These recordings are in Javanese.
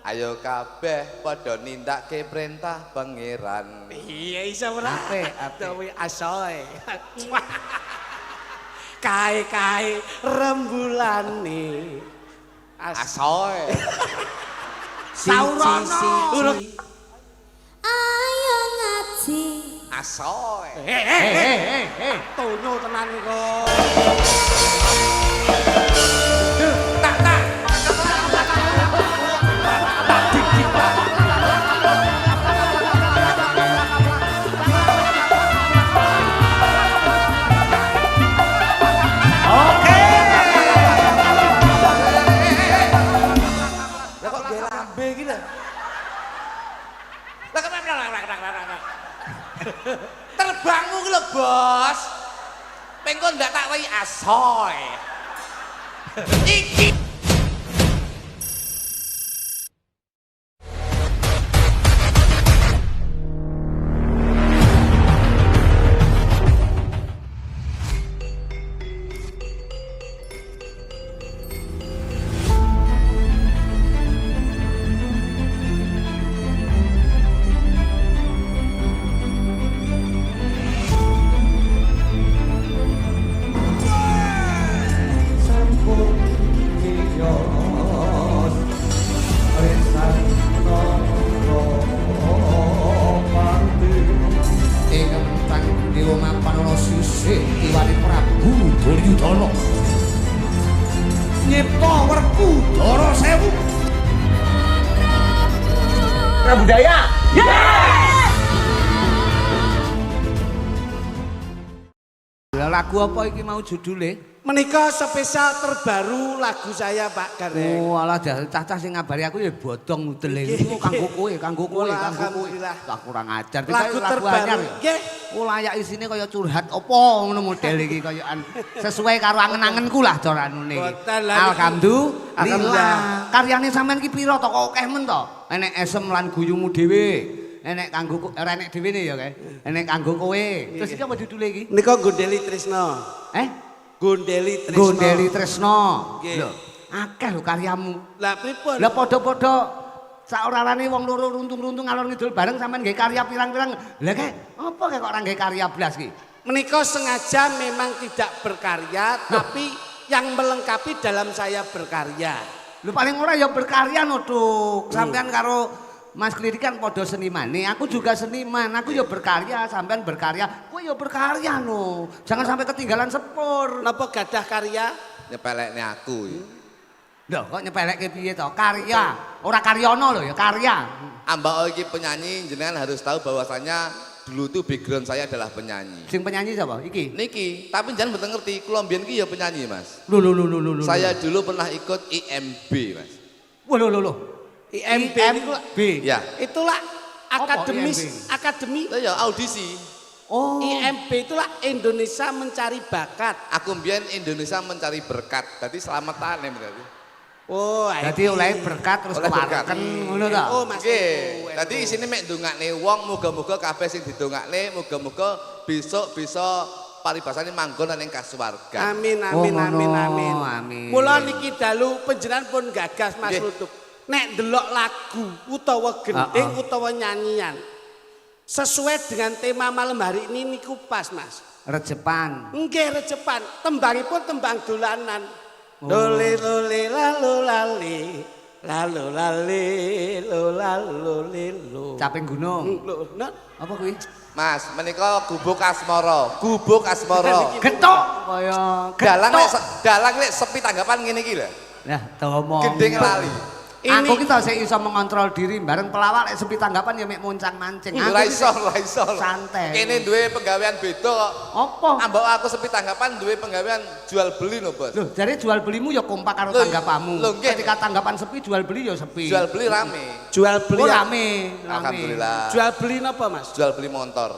Ayo kabeh padha nindakake perintah pangeran. Iya iso ora? Apik. Asoe. Kae rembulane. Asoe. Saurono. Ayo ngaji. Asoe. Tono tenan kok. Terbangmu ki lho, Bos. Pengko ndak tak wehi asoy. Iki budaya. Lagu apa iki mau judule? Menika spesial terbaru lagu saya Pak Gareng. Oh alah cacah sing ngabari aku ya bodong mudel iki. Kanggo kowe. Tak kurang ajar. Lagu terbaru nggih. Oh layak isine kaya curhat apa ngono model iki kayaan sesuai karo angen-angenku lah cara anune iki. Alhamdulillah. Karyane sampean ki pira to kok akeh men to? Enek esem lan guyumu dhewe. Enek kanggo enek dhewe ne ya kae. Enek kanggo kowe. Terus iki apa judule iki? Nika Gondeli Tresno. Gondeli Tresno. Gondeli Tresno. Lho, akeh lho karyamu. Lah pripun? Lah padha-padha saorane wong loro runtung-runtung ngalor ngidul bareng sampean nggih karya pirang-pirang. Lah kek apa kek kok ora nggih karya blas ki? Menika sengaja memang tidak berkarya tapi yang melengkapi dalam saya berkarya. Lho paling ora ya berkarya no, Duk. Sampean karo Mas Kliri kan padha senimane, aku juga seniman, aku ya berkarya, sampean berkarya, kowe ya berkarya no. Jangan sampai ketinggalan sepur. Napa gadah karya? nyepelekne aku. Lho kok nyepelekke piye to? Karya, ora karyono lho ya karya. Ambak iki penyanyi jenengan harus tahu bahwasanya dulu tuh background saya adalah penyanyi. Sing penyanyi siapa? Iki. Niki, tapi jangan mboten ngerti, kula mbiyen ki ya penyanyi, Mas. Lho. Saya dulu pernah ikut IMB, Mas. Wah lho. IMB Ya. itulah akademis IMB? akademi Ya audisi. Oh. IMB itulah Indonesia Mencari Bakat. Aku mbiyen Indonesia Mencari Berkat. Dadi selamatan ya berarti. Oh, Jadi oleh berkat terus Oleh berkat. kewarken ngono ta. Oh, Mas. Nggih. Dadi isine mek ndongakne wong, muga-muga kabeh sing didongakne muga-muga besok bisa paribasane manggon ning kasuwargan. Amin. Mula niki dalu panjenengan pun gagas Mas Lutut. Nek delok lagu utawa gending utawa nyanyian sesuai dengan tema malam hari ini niku pas, Mas. Rejepan. Nggih rejepan, tembangipun tembang dolanan. Lole lalu lali lo. Caping gunung. Lho, Apa kuwi? Mas, menika gubuk asmara. Gubuk asmara. Getok kaya Dalang lek sepi tanggapan ngene iki lho. Lah, tomo. Gending lali. Aku ki tau sik iso mengontrol diri bareng pelawak lek sepi tanggapan ya mek muncang mancing. Ora iso. Santai. Kene duwe penggawean beda kok. Apa? Ambok aku sepi tanggapan duwe penggawean jual beli no, Bos. Loh, jadi jual belimu ya kompak karo Loh, tanggapanmu. loh, nggih. Ketika tanggapan sepi jual beli ya sepi. Jual beli rame. jual beli Oh, rame. Alhamdulillah. Jual beli napa, Mas? Jual beli motor.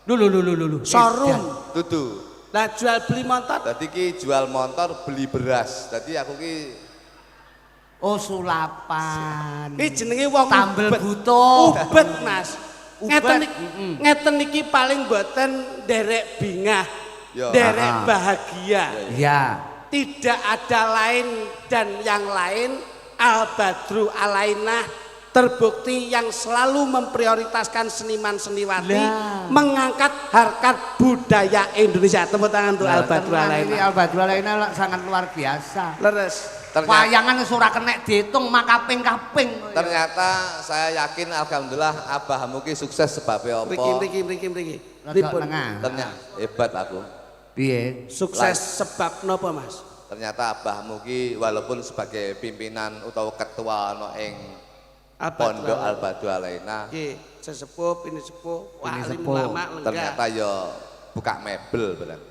Lho. Showroom. Dudu. Lah jual beli motor. Dadi ki jual motor beli beras. Dadi aku ki Oh, sulapan. Iki jenenge wong Tambel ubet. butuh. Ubet, Mas. Ubet. Ngeten iki paling mboten derek bingah. Ya. Derek bahagia. Iya. Tidak ada lain dan yang lain Al-Badru Alainah terbukti yang selalu memprioritaskan seniman seniwati mengangkat harkat budaya Indonesia. Tepuk tangan untuk Al-Badru Alainah. Al-Badru Alainah sangat luar biasa. Leres. Wayangan ora kenek diitung mak kaping-kaping. Ternyata saya yakin alhamdulillah Abah Muki sukses sebabnya apa? Mriki. Ternyata hebat aku. Piye? Sukses sebab napa, Mas? Ternyata Abah Muki walaupun sebagai pimpinan utawa ketua ana ing Pondok Al-Badru Alainah. Nggih, sesepuh, ini sepuh, alim sepuh. ulama lenggah. Ternyata ya buka mebel barang.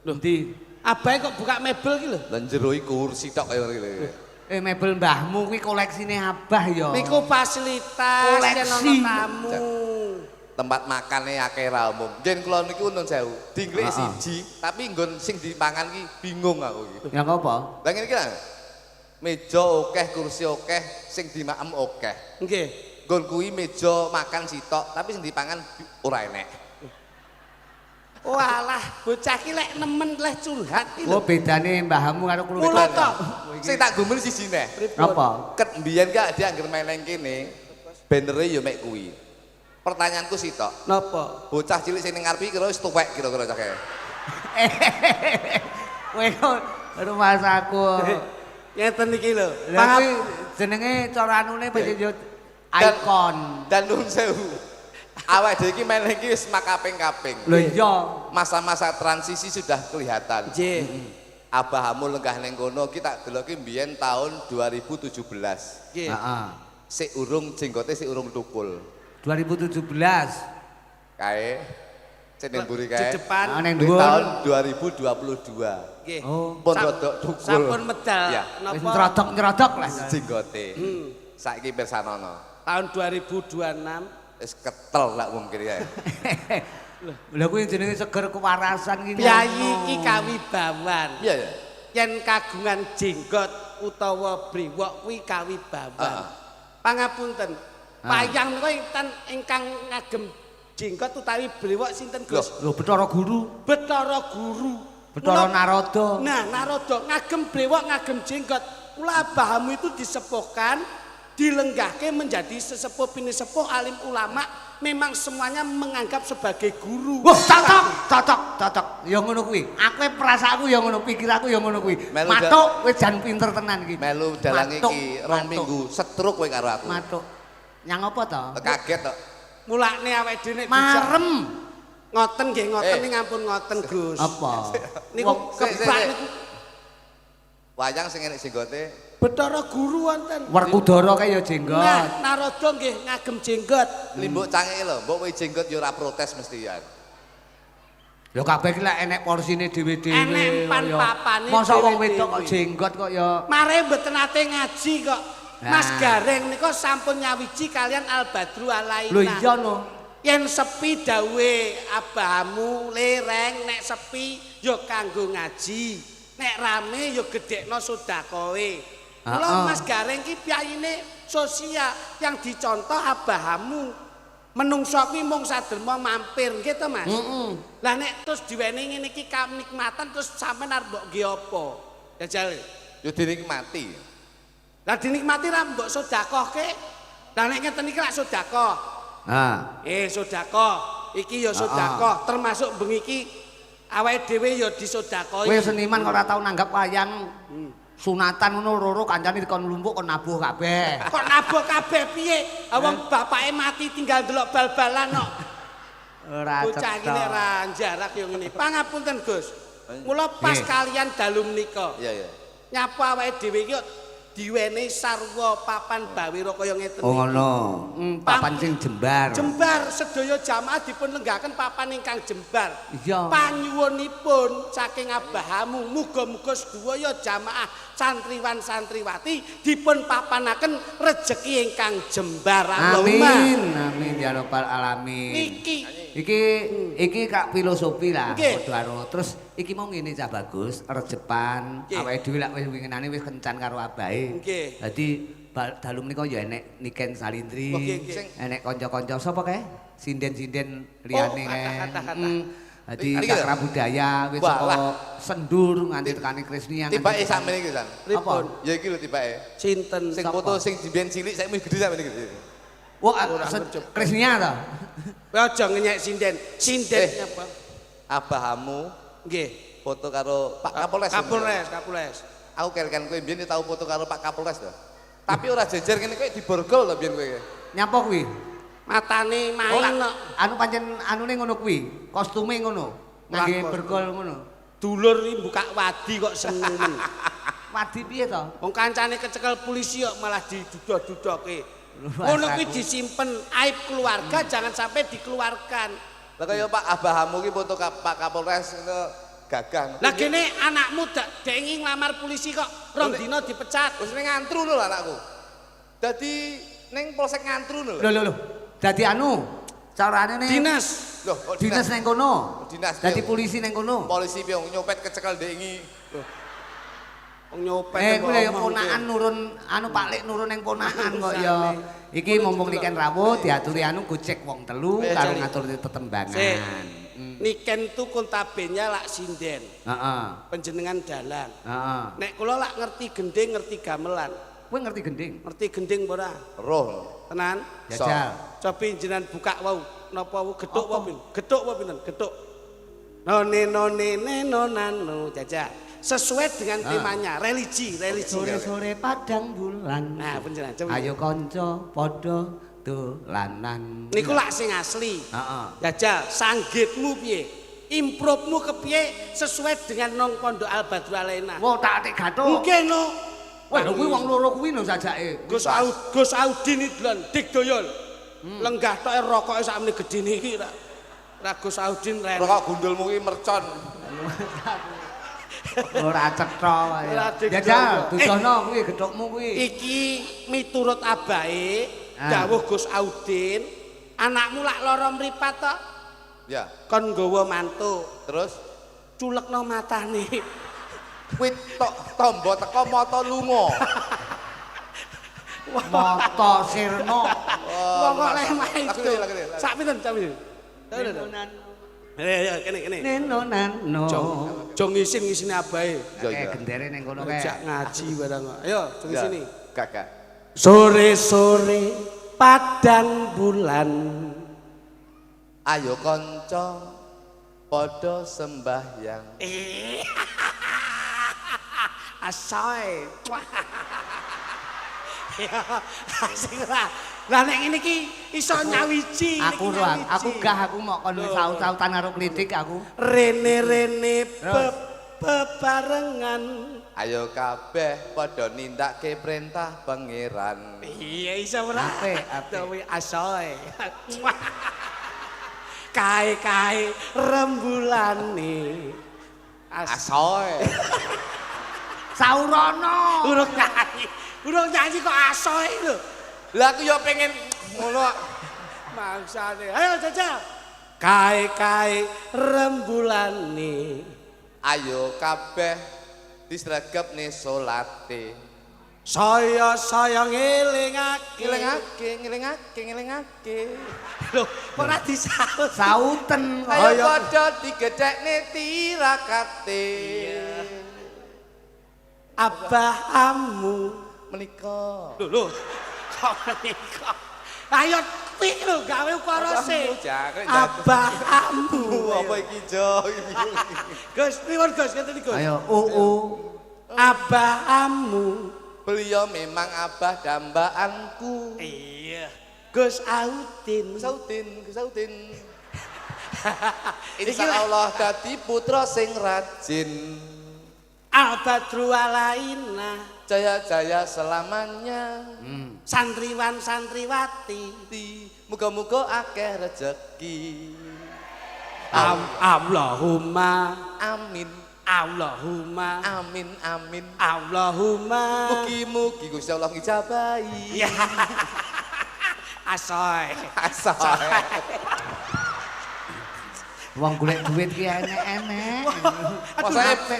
Loh, ndi? Abahe kok buka mebel ki lho? Lan jero kursi tok kaya ngene. Mebel mbahmu kuwi koleksine Abah ya. Niku fasilitas yen ana tamu. Tempat makane akeh ra umum. Yen kula niku nun sewu, dinglik siji, tapi nggon sing dipangan ki bingung aku iki. Ya apa? Lah ngene iki lho. Meja akeh, kursi akeh, sing dimaem akeh. Nggih. Nggon kuwi meja makan sitok, tapi sing dipangan ora enek. Walah, bocah ki lek nemen leh curhat ki lho. Oh, bedane mbahmu karo keluarga. Kula to. Sing tak gumul siji neh. Apa? Ket mbiyen gak dia anggere main kene, banere ya mek kuwi. Pertanyaanku sitok. Napa? Bocah cilik sing ning ngarep iki kira wis tuwek kira-kira cake. Kowe kok rumah saku. Ngeten iki lho. Lah kuwi jenenge cara anune yo ikon. Dan nun sewu. Awak dhewe iki main iki wis makaping-kaping. Lho iya. Masa-masa transisi sudah kelihatan. Nggih. Abahamu lenggah ning kono ki tak deloki mbiyen tahun 2017. Nggih. Heeh. Sik urung jenggote sik urung tukul. 2017. Kae sik ning mburi kae. Di depan Ning Di dhuwur. tahun 2022. nggih. Oh, Pun rodok tukul. Sampun medal Ya. wis napa? nyrodok-nyrodok lah. Jenggote. Saiki pirsanono. Tahun 2026 Wis ketel lak wong kiri kae. Lha kuwi jenenge seger kewarasan iki. Piyayi iki kawibawan. Iya ya. Yen kagungan jenggot utawa brewok kuwi kawibawan. Pangapunten. Payang niku ingkang ngagem jenggot utawi brewok sinten Gus? Lho Bathara Guru. Bathara Guru. Bathara Narada. Nah, Narada ngagem brewok ngagem jenggot. Kula abahamu itu disepuhkan, dilenggahke menjadi sesepuh pinisepuh alim ulama, memang semuanya menganggap sebagai guru. Wah, cocok. Ya ngono kuwi. Aku perasaanku ya ngono, pikiranku ya ngono kuwi. Melu Matuk wis jan pinter tenan iki. Melu dalang iki rong minggu setruk kowe karo aku. Matuk. Yang apa to? Kaget tok. Mulane awake dhewe nek Marem. ngoten nggih ngoten ning ampun ngoten Gus. Apa? Niku sik, kebak sik. niku Wayang sing enek jenggote. Bathara Guru wonten. Werkudara kae ya jenggot. Nah, Narada nggih ngagem jenggot. Limbuk cangeke lho, mbok kowe jenggot ya ora protes mestian. Ya kabeh iki lek enek porsine dhewe-dhewe. Enek pan-papane Masa wong dhewe-dhewe. wedok kok jenggot kok ya. Mare mboten nate ngaji kok. Mas Nah. Gareng nika sampun nyawiji kalian Al-Badru Alainah. Lho iya no. Yen sepi dawe abahamu lereng nek sepi ya kanggo ngaji. Nek rame ya gedhekno sedakoe. Kula Mas Gareng ki piyayine sosial yang dicontoh abahamu. Menungso kuwi mung saderma mampir nggih to Mas? Lah nek terus diwenehi ngene iki kanikmatan terus sampean arep mbok nggih apa? Jajal. Yo dinikmati. Lah dinikmati ra mbok sedekahke. Lah nek ngeten iki lak sedekah. Sedekah. Iki ya sedekah, termasuk bengi iki awake dhewe ya disedekahi. Kowe seniman kok ora tau nanggap wayang sunatan ngono loro kancane dikon lumpuk kon nabuh kabeh. Kok nabuh kabeh piye? Wong bapake mati tinggal delok bal-balan kok. Ora Bocah iki nek ra jarak ya ngene. Pangapunten Gus. Mula pas kalian dalu menika. Iya ya. Nyapa awake dhewe iki diwenehi sarwa papan bawira kaya ngeten. Oh ngono. Papan sing jembar. Jembar sedaya jamaah dipun lenggahaken papan ingkang jembar. Iya. Panyuwunipun saking abahamu muga-muga sedaya jamaah santriwan-santriwati dipun papanaken rejeki ingkang jembar. Amin ya rabbal alamin. Iki kak filosofi lah padha karo. Terus iki mau ngene cah bagus, rejepan awake dhewe lak wis winginane wis kencan karo abahe. Nggih. Dadi dalu menika ya enek Niken Salindri. Nggih. Enek kanca-kanca sapa kae? Sinden-sinden liyane kae. Dadi Iki lho. cakra budaya wis Wah, saka lah. sendur nganti tekani Krisnia. Tibake sampeyan iki San. Pripun? Ya iki lho tibake. Sinten? Sing Sapa? foto sing jimben cilik saiki wis gede sampeyan iki. Wah, Ora ngerjep. Krisnia to. Kowe aja ngenyek sinden. Sinden Eh. apa? Abahamu Nggih. foto karo Pak Kapolres. Kapolres. Aku kerekan kowe mbiyen tau foto karo Pak Kapolres to. Tapi ora jejer ngene kowe diborgol to mbiyen kowe. Nyapa kuwi? Matane main kok. Anu pancen anune ngono kuwi, kostume ngono. Ngangge Lakon. bergol ngono. Dulur iki buka wadi kok seneng. Wadi piye to? Wong kancane kecekel polisi kok malah didudok-dudoke. Wah, Ngono kuwi aku. disimpen aib keluarga jangan sampai dikeluarkan. Lah kaya Pak Abahamu ki foto Pak Kapolres ngono gagah. Lah kene anakmu dek ingin ngelamar polisi kok rong dina dipecat. Wis ning ngantru lho anakku. Dadi ning polsek ngantru lho. Lho. Dadi anu, carane ne Dinas. Loh, kok dinas ning kono. Dinas, Dadi iya. polisi ning kono. Polisi piye nyopet kecekel ndek iki. Wong nyopet. Kuwi ya ponakan nurun anu Pak Lek nurun ning ponakan kok ya. Iki mumpung niken rawuh diaturi anu gocek wong telu karo ngatur tetembangan. Sik. Niken tu kontabenya lak sinden. Heeh. Penjenengan dalan. Heeh. Nek kula lak ngerti gending, ngerti gamelan. Kowe ngerti gending? Ngerti gending apa ora? Roh. Tenan? Jajal. Coba jenengan buka wau. Napa wau gedhuk apa pin? Gedhuk apa pinten? Gedhuk. None nonano jajal. Sesuai dengan temanya, religi. Sore-sore padang bulan. Nah, panjenengan coba. Ayo kanca padha dolanan. Niku lak sing asli. Heeh. Jajal, sanggitmu piye? Improvemu kepiye sesuai dengan nong pondok Al Badru Alaina. Wah, tak atik gathuk. Mungkin no. Wah, lho kuwi wong loro kuwi lho sajake. Gus Audin iki lho dik doyol. Lenggah tok rokoke sakmene gedene iki ra. Ra Gus Audin ren. Rokok gundulmu ki mercon. Ora cetha wae. Ora dik Jajal, doyol. dudono kuwi gethukmu kuwi. Iki miturut abahe Ah. dawuh Gus Audin, anakmu lak lara mripat to. Ya, Kon nggawa mantu, terus culekno matane. kuwi tok tombo teko mata lunga. Mata sirna. Pokok leh main Lagu itu. ini, lagu ini. Sak pinten, sak pinten. Ya, kene. Neno. Jong ngisin-ngisine abahe. Ya, Kayak ya. gendere ning kono kae. Jak ngaji barang kok. Ayo, jong Ya, sini. Kakak. Sore-sore padang bulan. Ayo kanca padha sembahyang. Asoy. Ya, asik ora. Lah nek ngene iki iso nyawiji. Aku ruang, aku gah aku mau kon saut-sautan karo kritik aku. Rene bebarengan. Ayo kabeh padha nindakke perintah pangeran. Iya iso ora? Apik. Dewe asoy. Kae-kae rembulane. Asoy. Saurana. Urung nyanyi kok asoy lho. Lah aku ya pengen ngono. Mangsane. Ayo jajal. Kae-kae rembulane. Ayo kabeh disregepne salate. Saya ngelingake. Ngelingake. Lho, ora disaut. Sauten. Ayo padha digedhekne tirakate. Abahamu Menika. lho kok menika ayo pik lho gawe ukara sih abahamu Apa iki Jo? Gus priwon Gus ngeten iki Gus Ayo abahamu Beliau memang abah dambaanku. iya Gus Audin Kesautin. Insya Allah dadi putra sing rajin. Al Badru Alaina Jaya-jaya selamanya. santriwan santriwati Muga-muga akeh rezeki. Allahumma Amin. Allahumma Amin. Allahumma Mugi-mugi Gusti Allah ngijabahi. ya asoy Asal. wong golek duit ki enek-enek.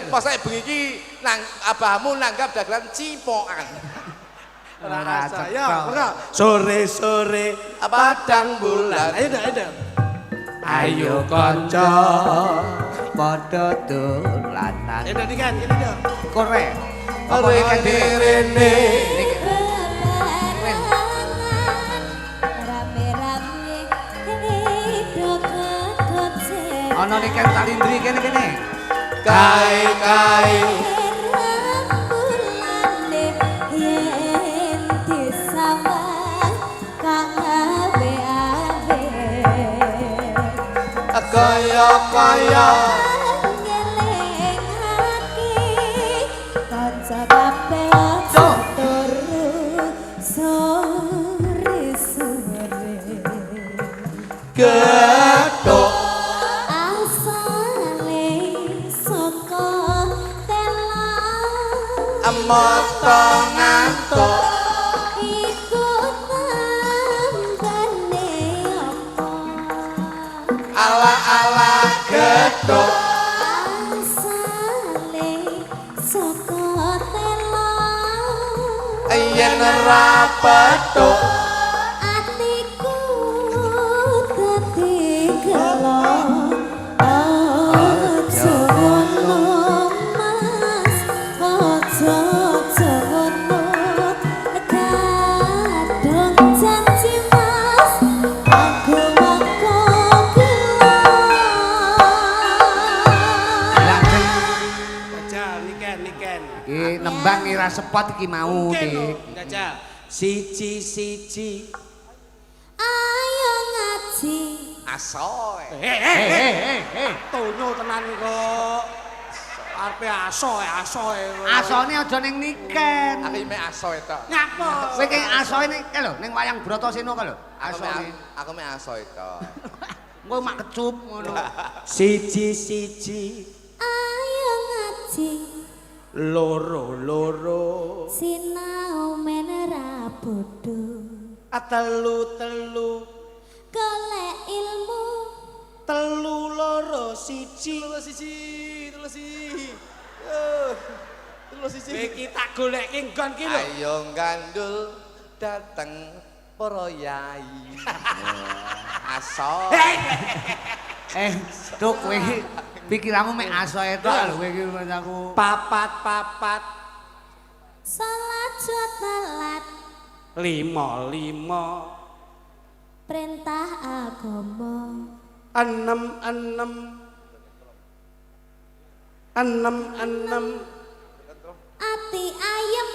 Pasake bengi iki nang abahmu nanggap dagelan cipokan. Ora ya ora sore-sore Padang bulan. ayo dah Ayo kanca padha dolanan. Ini kan, ini dong. Korek. Apa iki rene rame-rame doket-doket ana niken talindri kene-kene. kai bulane yen disambang kang abe-abe kaya ngeleng hati kanca kabeh aja turu sore-sore gedhok asale saka tela mata ngantuk iku tambane apa ala gedhok asale saka tela yen ora petuk atiku dadi gelo aja ngono mas aja ngono kadang janji mas aku mangko Lah Den, Jajal, niken. iki nembang ira sepot iki mau, Dik. Jajal. Siji. ayo ngaji asoe Tonyo tenan kok. Arepe asoe. Asone aja ning niken. aku mek asoe tok Ngapa? Kowe ki asoe ning lho, ning wayang Bratasena ka lho. Asone. aku mek asoe tok Kowe mak kecup ngono. Siji. ayo ngaji Loro. sinau menera bodho Telu. golek ilmu Telu loro siji. Iki tak goleke nggon ki lho. ayo gandul dateng para yai asoe Duk kowe iki pikiranmu mek asoe tok lho kowe iki aku. Papat. salat telat 5. perintah agama 6. ati ayem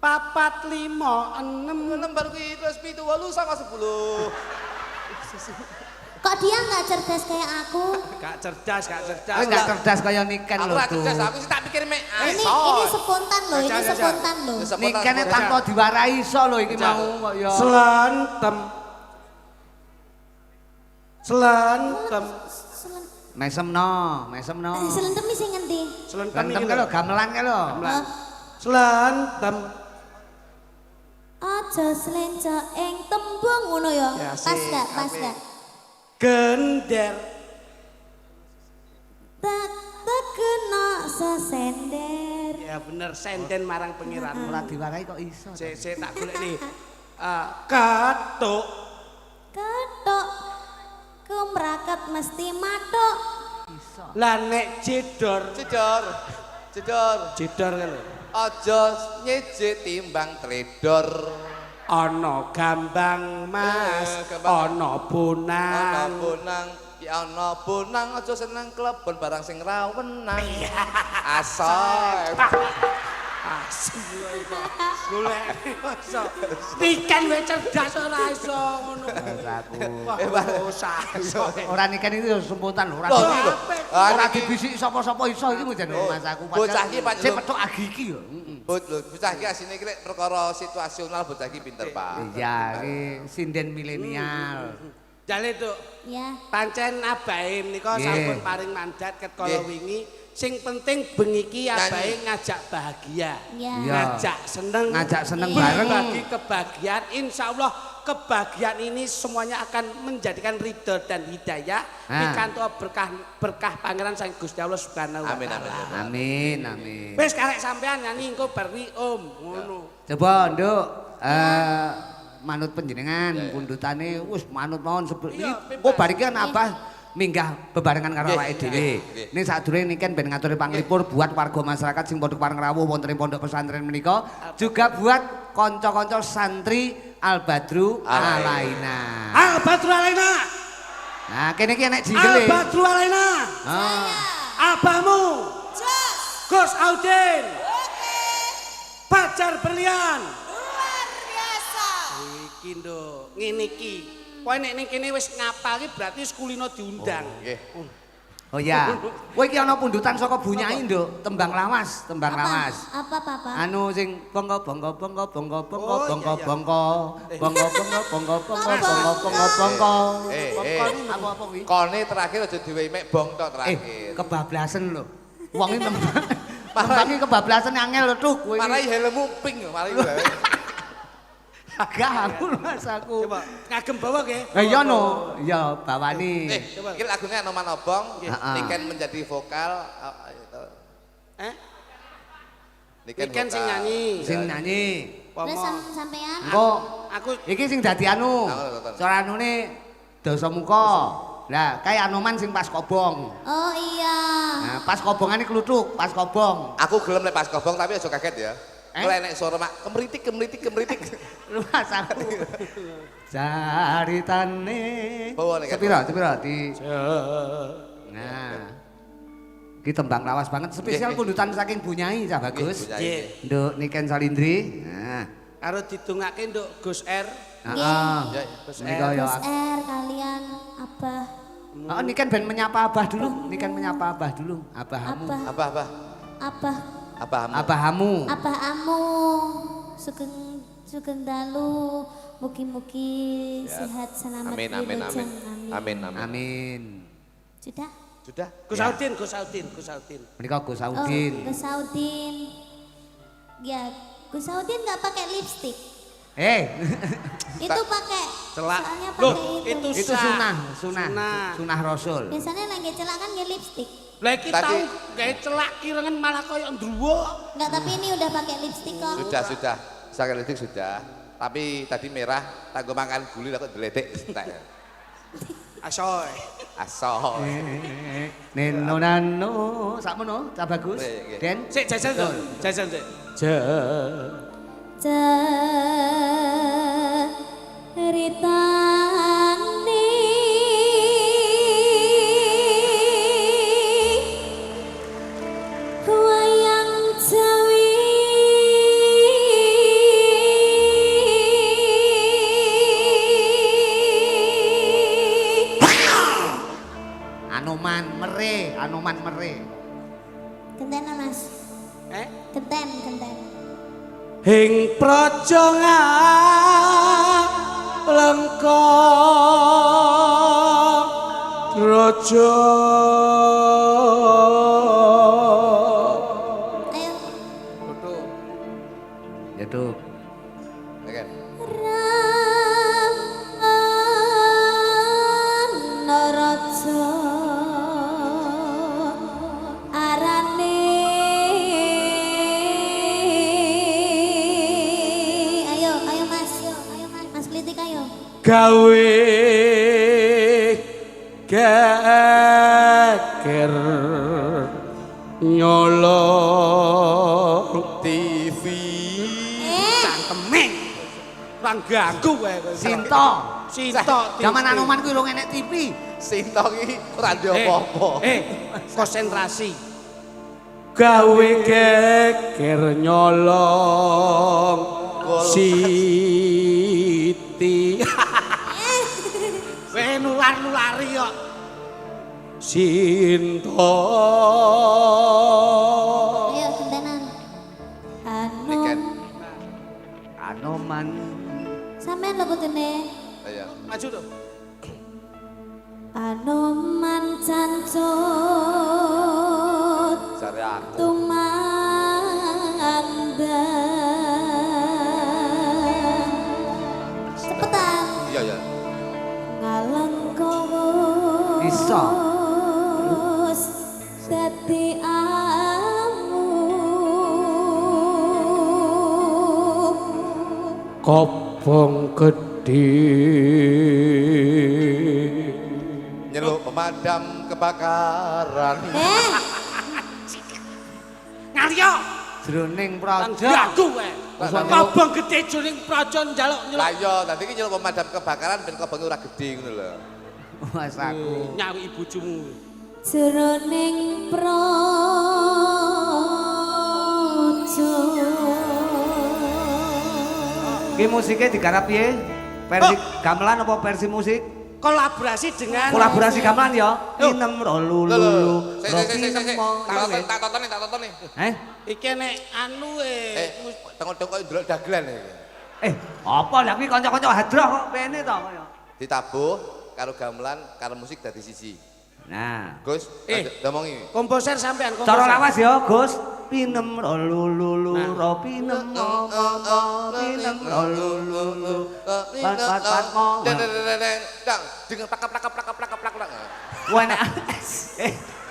4, 5, 6. lembar kuwi terus 7 8 sama 10 kok dia nggak cerdas kayak aku Gak cerdas. Kowe gak cerdas kaya niken aku lho, ora cerdas Duk. aku sih tak pikir mek ini asoe spontan loh ini Jajal. spontan loh Nikene tanpa diwarai iso lho iki mau kok ya. Selantem. Mesemno. selentem sing ngendi Selentem Gantem iki lho, gamelan ke lho. Selentem. aja slenco ing tembung ngono ya Ya, pas sih, gak apik. Gender. tak kena sesender Ya bener senden marang pengiran. Ora diwarai kok iso. Saya tak golek nih. Katuk. ketok kemraket mesti matok Lah nek jedor. jedor Jedor kan lho. aja nyejit timbang tredor Ana gambang mas, gambang. ana bonang. ana bonang aja seneng klebon barang sing rawenang asoe Asem lho iku. Golek iso. Niken wis cerdas ora iso ngono. Aku. Wah, usah iso. Ora niken itu sumputan lho, ora. Loh, iki lho. Ora dibisiki sapa-sapa iso iki mung jane Mas aku bocah iki pancen sing petuk agi iki yo. bocah iki asine iki perkara situasional bocah iki pinter Pak Iya, iki sinden milenial. Jale Tuk, ya pancen abahe menika Nggih. sampun paring mandat ket kala Nggih. wingi. Sing penting bengi iki abahe Nyanyi. ngajak bahagia. ya Iya. Ngajak seneng Iya. bareng bagi kebahagiaan. Insyaallah kebahagiaan ini semuanya akan menjadikan ridho dan hidayah pikantuk berkah pangeran sang Gusti Allah Subhanahu wa Amin, taala. Amin. Wis karek sampean nyanyi engko bari Om ngono. Coba Nduk manut panjenengan pundutane wis manut mawon Iya, kok bar iki kan Abah minggah bebarengan karo awake dhewe. Ning sadurunge niken ben ngaturi panglipur buat warga masyarakat sing padha pareng rawuh wonten ing pondok pesantren menika, juga buat kanca-kanca santri Al Badru Alaina. Al Badru Alaina. Nah, kene iki enek Al jingle. Badru Alaina. Abahmu. Gus Audin. Pacar berlian. Luar biasa. Iki nduk, ngene iki. Kowe nek ning kene wis ngapal iki berarti sekulino diundang. Nggih. Oh ya. Kowe iki ana pundutan saka Bunyai, Nduk, tembang lawas, tembang lawas. Apa Papa? Anu sing bongko bongko bongko bongko bongko Oh, bongko iya, iya. bongko bongko bongko bongko bongko bongko bongko bongko. Apa kuwi? Kone terakhir aja diwehi mek bong tok terakhir. Kebablasan lho. Wong iki tembang iki kebablasan angel lho, Tuk. Kowe iki. Marai helmmu pink mari wae. Agak aku Mas aku. Coba kagem bawa ke? Iya no, iya bawani. Iki lagune Anoman Obong, Niken menjadi vokal. Niken sing nyanyi. Sing nyanyi. Terus sampean? Kok Aku iki sing dadi anu. Cara anune Dasa Muka. Lah, kayak Anoman sing pas kobong. Oh iya. Nah, pas kobongane kluthuk, pas kobong. Aku gelem lek pas kobong tapi aja kaget ya. Kalau enek suara mak kemritik. Luas aku. Caritane. Bawa nek. Sepira di. Nah. Ki tembang lawas banget spesial pundutan saking Bunyai cah bagus. nggih. Nduk Niken Salindri. Nah. Karo didongake nduk Gus R. Heeh. Gus Menika R. ya. Gus R kalian Abah. Oh, Niken ben menyapa Abah dulu. Niken menyapa Abah dulu. Abahamu. Abah. Abahamu. Abah amu. Sugeng dalu. Mugi-mugi sehat selamat. Amin. Sudah? Gus Audin. Menika Gus Oh, Audin. Gus Audin. Ya, Gus Audin nggak pakai lipstik. Itu pakai. Celak. Soalnya Loh, pakai itu Itu sunah Rasul. Biasanya lagi celak kan ya lipstik. Lah iki tau gawe celak kirengan malah koyo ndruwo. Enggak, tapi ini udah pakai lipstik kok. Sudah. Sakalitik sudah. Tapi tadi merah, tanggo makan guli lah kok deledek. Asoy. Neno nano, sakmono, cah bagus. Den, Sik jajan sik. Ceritane wayang Jawi Anoman mere. Genten Mas. Genten. Hing praja lengko raja Ayo. Itu. Oke. Naraja arane ayo Mas Klitik ayo gawe geger nyolong TV cangkeme kurang ganggu wae kowe Sinto. Zaman TV. Anoman kuwi urung enek TV. Sinto iki ora ndek apa-apa. Konsentrasi gawe geger nyolong Siti weh nular-nulari kok Sinto ayo gentenan Anoman. sampean lho kudune Ayo. maju tuh Anoman cancut Jare aku. tumandang cepetan Iya. ngalang kowo Bisa. dadi amu kobong gedhe. Nyeluk pemadam kebakaran. Ngarya. Jroning Lan praja. jago kowe. Kobong gedhe jroning praja njaluk Lah iya, dadi iki nyeluk pemadam kebakaran ben kobonge ora gedhe ngono lho. Mas aku. nyawi bojomu. Jroning praja. Ki musike digarap piye? Versi gamelan apa versi musik? Kolaborasi dengan Kolaborasi gamelan ya. Inem ro lulu. Tak tonton nih. Iki nek anu Tengok-tengok koyo ndelok dagelan iki. Apa lah kuwi kanca-kanca hadroh kok pene to kaya. Ditabuh karo gamelan karo musik dadi siji. Nah, Gus, ngomongi. komposer sampean komposer. cara lawas ya, Gus. Pinem ro lulu ro pinem mo pinem ro lulu. Pat mo. Dengan plak. Wah nek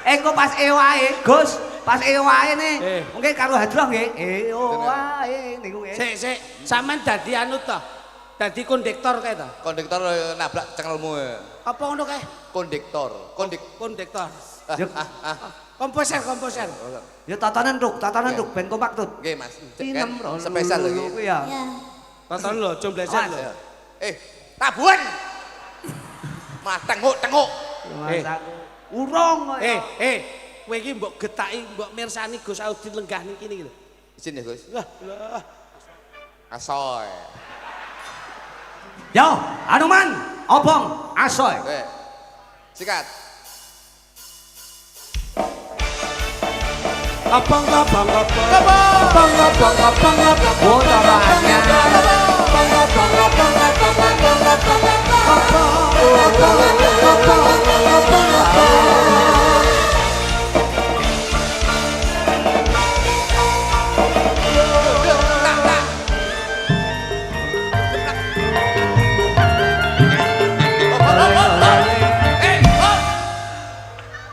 engko pas wae, Gus. Pas wae nih. Mungkin karo hadroh nggih. Wae niku nggih. Sik, sampean dadi anu to. Dadi kondektor kae to. Kondektor nabrak cengelmu. Apa ngono kae? Kondektor. Kondektor. Komposer. Ya tatanan ruk ben kompak tut. Nggih, Mas. Pinem ro Spesial lho iki. kuwi ya. Ya. Tonton lho, jomblesan lho. Tabuhan. Mas tengok. Mas aku urung kok. Kowe iki mbok getaki, mbok mirsani Gus Audin lenggah niki lho. Izin ya, Gus. Lah. Asoy. Yo, Anuman, obong, asoy. Sikat. Abang.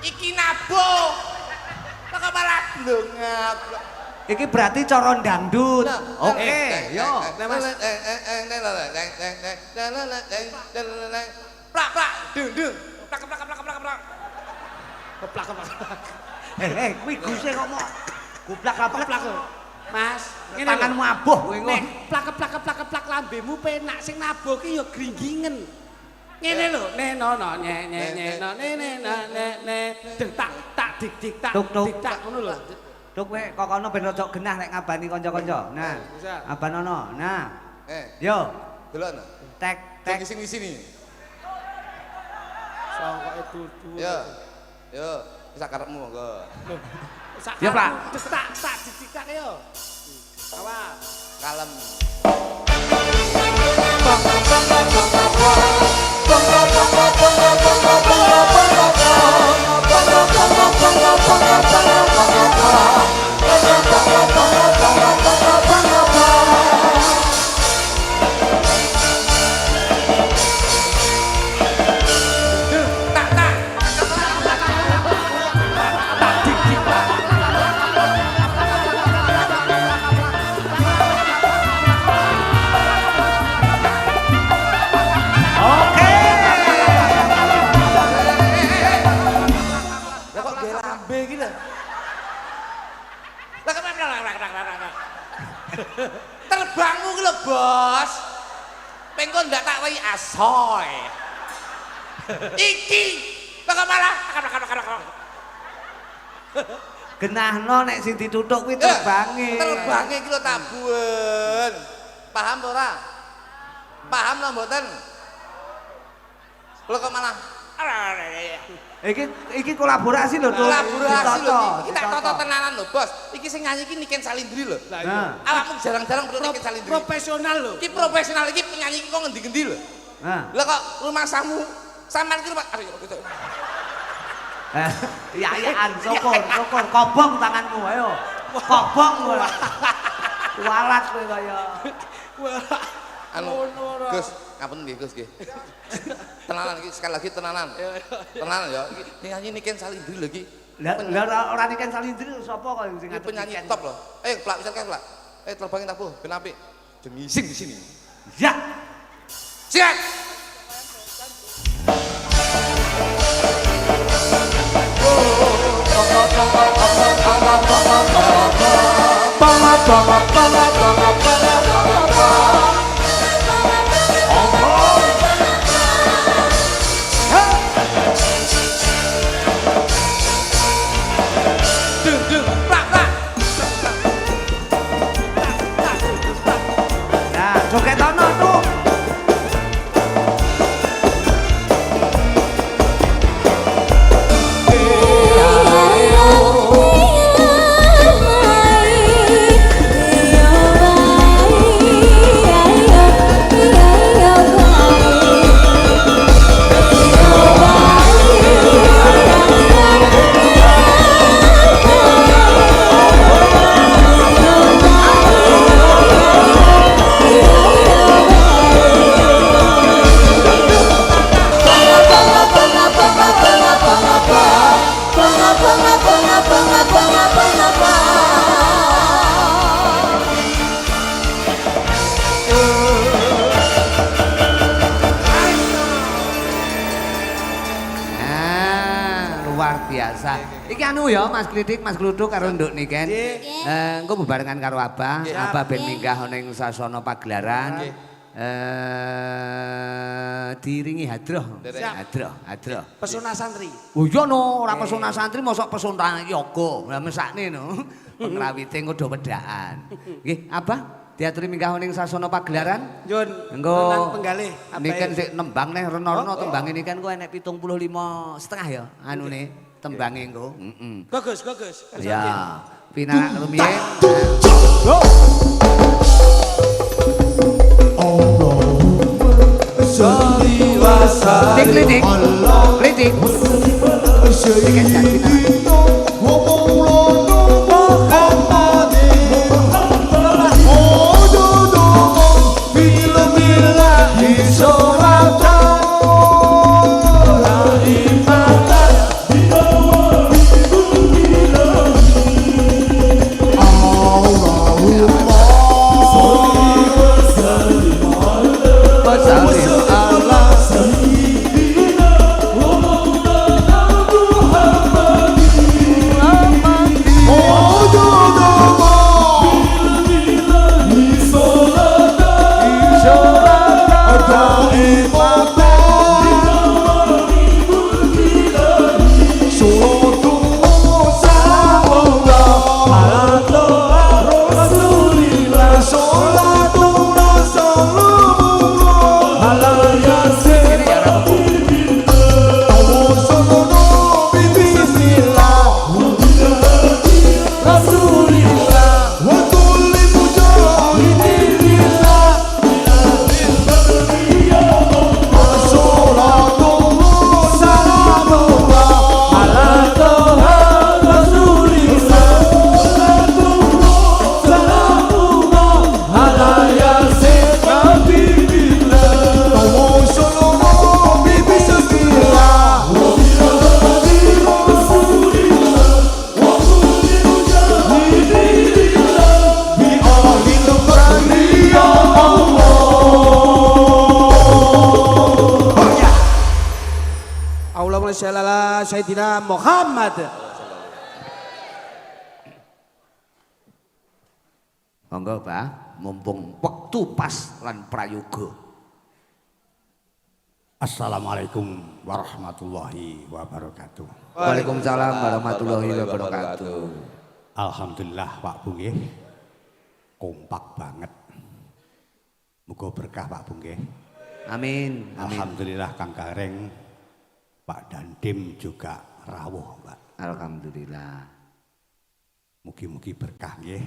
Iki nabuh. Kok malah ndongak. Iki berarti cara dangdut. Oke, yo. Plak, dung. Plak. Keplak. Kuwi guse kok mau gublak-gablak. Mas, ngene Tanganmu abuh kowe engko. nek plak lambemu penak sing nabuh ki ya gringgingen. Ngene lho, nenono dek tak dik tak Tuk, tuk. dik tak ngono lho. Tuk kowe kok kono ben rada genah nek ngabani kanca-kanca. Nah, Bisa. abanono. Nah. Yo, Delok. tek. Di sini. Songkoke dudu. Yo, bisa karepmu monggo. Ya, Pak. Tak dik tak yo. Awas. Kalem. Oke. Lah kok ge lambe iki lho. Lah kok terbangmu ki lho, Bos. Pengko ndak tak wehi asoy. Iki kok malah Genahno nek sing dituthuk kuwi terbange. Terbange iki lho tabuhan. Paham to ora? Paham lho mboten? Lho kok malah Iki kolaborasi lho, Tuk. kolaborasi lho Ditata, iki tak toto tenanan lho, Bos. Iki sing nyanyi iki Niken Salindri lho. Nah. Awakmu jarang-jarang perlu Niken Salindri. Profesional lho. Iki profesional iki penyanyi iki kok ngendi-ngendi lho. Nah. Lah kok rumah samu sampean iki aduh gitu. Ya-yaan, syukur, kobong tanganmu, ayo. Kobong kowe. Kualat kowe kaya. Anu, Gus, ngapunten nggih Gus nggih. Tenanan iki sekali lagi tenanan. Tenanan ya. Iki nyanyi Niken Salindri lho iki. Lah ora Niken Salindri sapa kok sing Iki penyanyi top lho. Plak bisa kan plak. Terbangin tabuh ben apik. Jengising di sini. Ya. Siap. Nah, jogetono tuh. Luar biasa. Iki anu ya Mas Kritik, Mas Gluduk karo Nduk Niken. Engko bebarengan karo Abah, Abah ben minggah ning sasana pagelaran. Diiringi hadroh. Hadroh. Pesona santri. Oh iya no, ora pesona santri mosok pesona yoga. Lah mesakne no. Pengrawite engko do wedaan. Nggih, Abah diaturi minggah ning sasana pagelaran. Nyun. Engko Tenang penggalih. niken sik nembang neh rena-rena tembange niken ku enek 75,5 ya anune tembange engko. Bagus. Ya. Pinarak rumiyin. Klitik. Niken jan pinarak. Allahumma sholli ala sayyidina Muhammad. Monggo, Pak, mumpung wektu pas lan prayoga. Assalamualaikum warahmatullahi wabarakatuh. Waalaikumsalam warahmatullahi wabarakatuh. Alhamdulillah Pak Bu nggih. Kompak banget. Muga berkah Pak Bu nggih. Amin. Alhamdulillah Kang Gareng, Pak Dandim juga rawuh, Pak. Alhamdulillah. Mugi-mugi berkah nggih.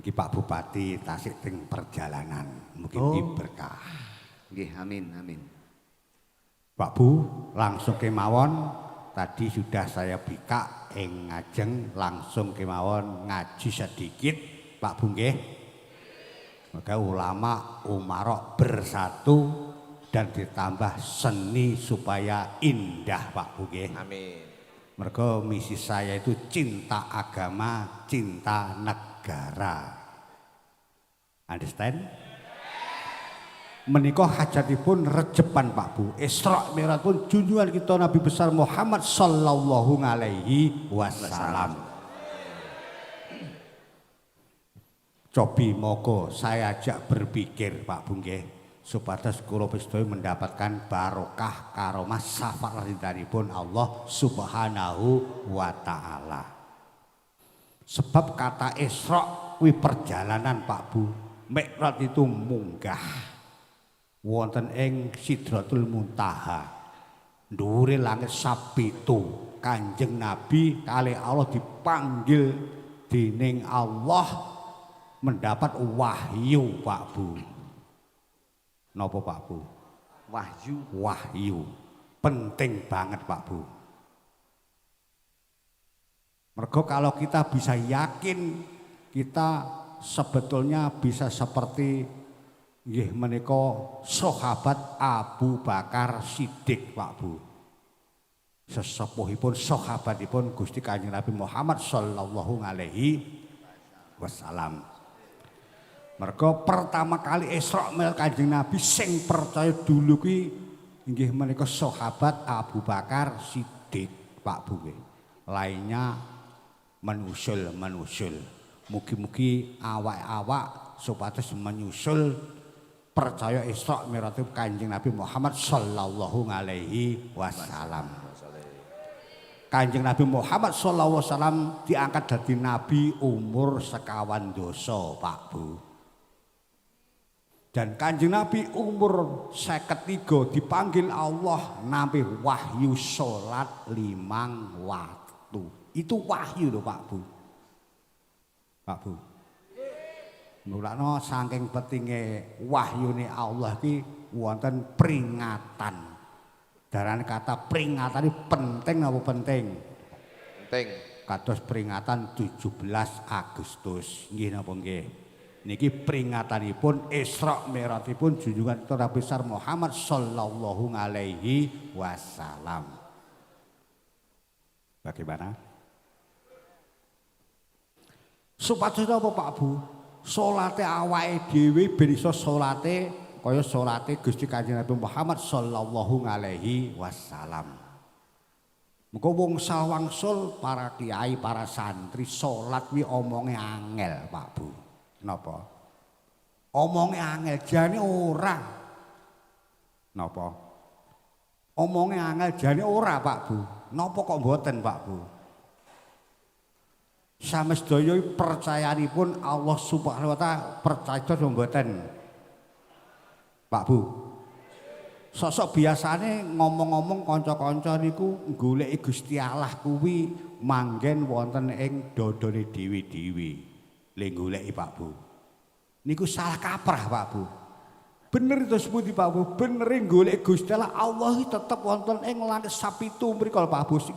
Iki Pak Bupati tasik teng perjalanan. Mugi-mugi berkah. Nggih, amin. Pak Bu, langsung kemawon. Tadi sudah saya bika ngajeng langsung kemawon ngaji sedikit, Pak Bu nggih. Maka ulama umarok bersatu dan ditambah seni supaya indah, Pak Bu nggih. Amin. Mergo misi saya itu cinta agama, cinta negara. Understand? Menika hajatipun rejepan Pak Bu. Isra Mi'raj pun junjungan kita Nabi besar Muhammad sallallahu alaihi wasallam. Cobi moko saya ajak berpikir Pak Bu nggih supados kula sedaya mendapatkan barokah karomah syafaat ridhanipun Allah Subhanahu wa taala. Sebab kata Isra kuwi perjalanan Pak Bu. Mi'raj itu munggah wonten ing Sidratul Muntaha. Dhuwure langit sapitu. Kanjeng Nabi kalih Allah dipanggil dening Allah mendapat wahyu Pak Bu. Napa Pak Bu? Wahyu. Wahyu. Penting banget Pak Bu. Mergo kalau kita bisa yakin kita sebetulnya bisa seperti nggih menika sahabat Abu Bakar Siddiq Pak Bu. Sesepuhipun sahabatipun Gusti Kanjeng Nabi Muhammad sallallahu alaihi wasallam. Mergo pertama kali Isra Mi'raj Kanjeng Nabi sing percaya dulu kuwi nggih menika sahabat Abu Bakar Siddiq Pak Bu. Lainnya menusul. Mugi-mugi awak-awak supados menyusul percaya Isra Mi'raj Kanjeng Nabi Muhammad sallallahu alaihi wasallam. Kanjeng Nabi Muhammad sallallahu alaihi wasallam diangkat dadi nabi umur 50 doso Pak Bu. Dan Kanjeng Nabi umur 53 dipanggil Allah nampi wahyu salat 5 waktu. Itu wahyu lho Pak Bu. Pak Bu. Mulane saking pentinge wahyune Allah iki wonten peringatan. Darane kata peringatan iki penting apa penting? Penting. Kados peringatan 17 Agustus. Nggih napa nggih? Niki peringatanipun Isra Mi'rajipun junjungan kita Nabi besar Muhammad sallallahu alaihi wasallam. Bagaimana? Supados apa Pak Bu? Salate awake dhewe ben iso salate kaya salate Gusti Kanjeng Nabi Muhammad sallallahu alaihi wasallam. Muga wong sawangsul para kiai, para santri salat kuwi omonge angel, Pak Bu. Napa? Omonge angel jane ora. Napa? Omonge angel jane ora, Pak Bu. Napa kok mboten, Pak Bu? Samestaya percayanipun Allah Subhanahu wa taala percaya mboten? Pak Bu. Sosok biasane ngomong-ngomong kanca-kanca niku goleki Gusti Allah kuwi manggen wonten ing dodone dhewe-dhewe. Le goleki Pak Bu. Niku salah kaprah Pak Bu. Bener itu sepundi Pak Bu, bener goleki Gusti Allah iki tetep wonten ing langit sapitu mriku Pak Bu sing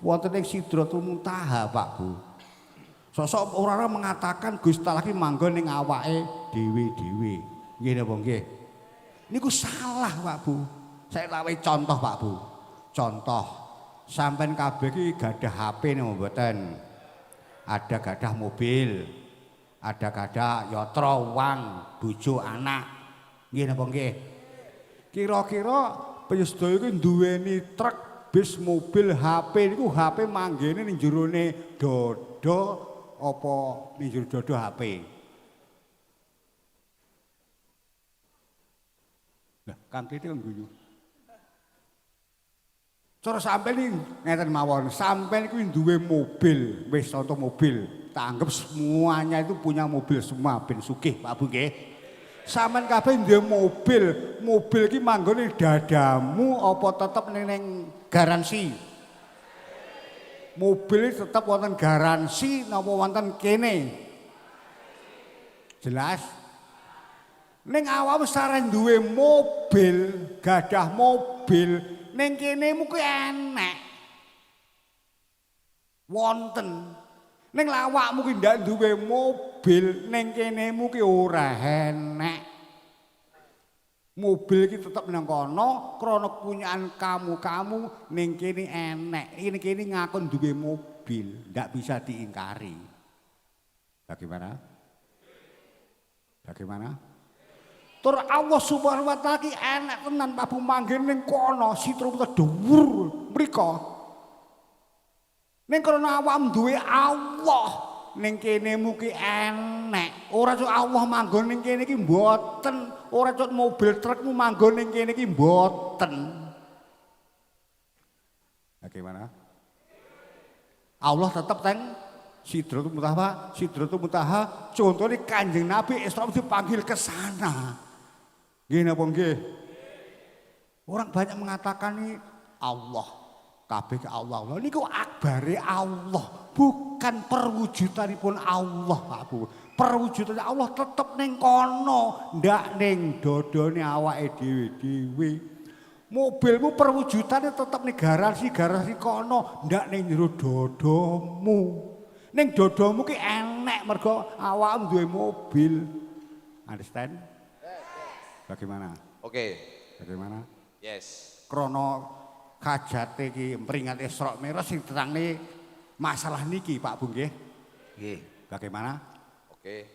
wonten ing Sidratul Muntaha Pak Bu. Sosok orang-orang mengatakan Gusti Allah iki manggon ning awake dhewe-dhewe. Nggih napa nggih? Niku salah Pak Bu. Saya lawe contoh Pak Bu. Contoh. Sampeyan kabeh iki gadah HP napa mboten? Ada gadah mobil. Ada gadah yatra uang, bojo anak. Nggih napa nggih? Kira-kira panjenengan iki duweni truk, bis, mobil, HP niku HP manggene ning jerone dada apa ning jero dada HP? Lah, kanthi itu guyu. Cara sampeyan iki ngeten mawon, sampeyan kuwi duwe mobil, wis contoh mobil, tak anggap semuanya itu punya mobil semua ben sugih Pak Bu nggih. Sampeyan kabeh duwe mobil, mobil iki manggone dadamu apa tetep ning garansi? Mobil tetep wonten garansi napa wonten kene? Jelas? Ning awakmu sareng duwe mobil, gadah mobil, ning kene mu kuwi enek. Wonten. Ning awakmu kuwi ndak duwe mobil, ning kene mu kuwi ora enek. Mobil iki tetep nang kono krana punyaan kamu ning kene enek. Ning kene ngakon duwe mobil, ndak bisa diingkari. Bagaimana? Bagaimana? Tur Allah Subhanahu wa taala ki enek tenan Pak Bu manggen ning kono Sitra Muta dhuwur mriko. Ning krana awakmu duwe Allah, ning kene mugi enek. Ora cuk Allah manggon ning kene iki mboten. Ora cuk mobil trukmu manggon ning kene iki mboten. Bagaimana? Allah tetap teng Sidratul Muntaha, Sidratul Muntaha. Contohnya Kanjeng Nabi Isra dipanggil ke sana. Nggih napa nggih? Orang banyak mengatakan ini Allah. Kabeh ke Allah. Niku akbare Allah, bukan perwujudanipun Allah, Pak Bu. Perwujudannya Allah tetep ning kono, ndak ning dodone awake dhewe-dhewe. Mobilmu perwujudannya tetep ning garasi kono, ndak ning jero dodomu. Ning dodomu ki enek mergo awakmu duwe mobil. Understand? Bagaimana? Oke. Bagaimana? Yes. Krono kajate iki mringati Isra Mi'raj sing terangne masalah niki Pak Bu nggih. Nggih. Bagaimana? Oke.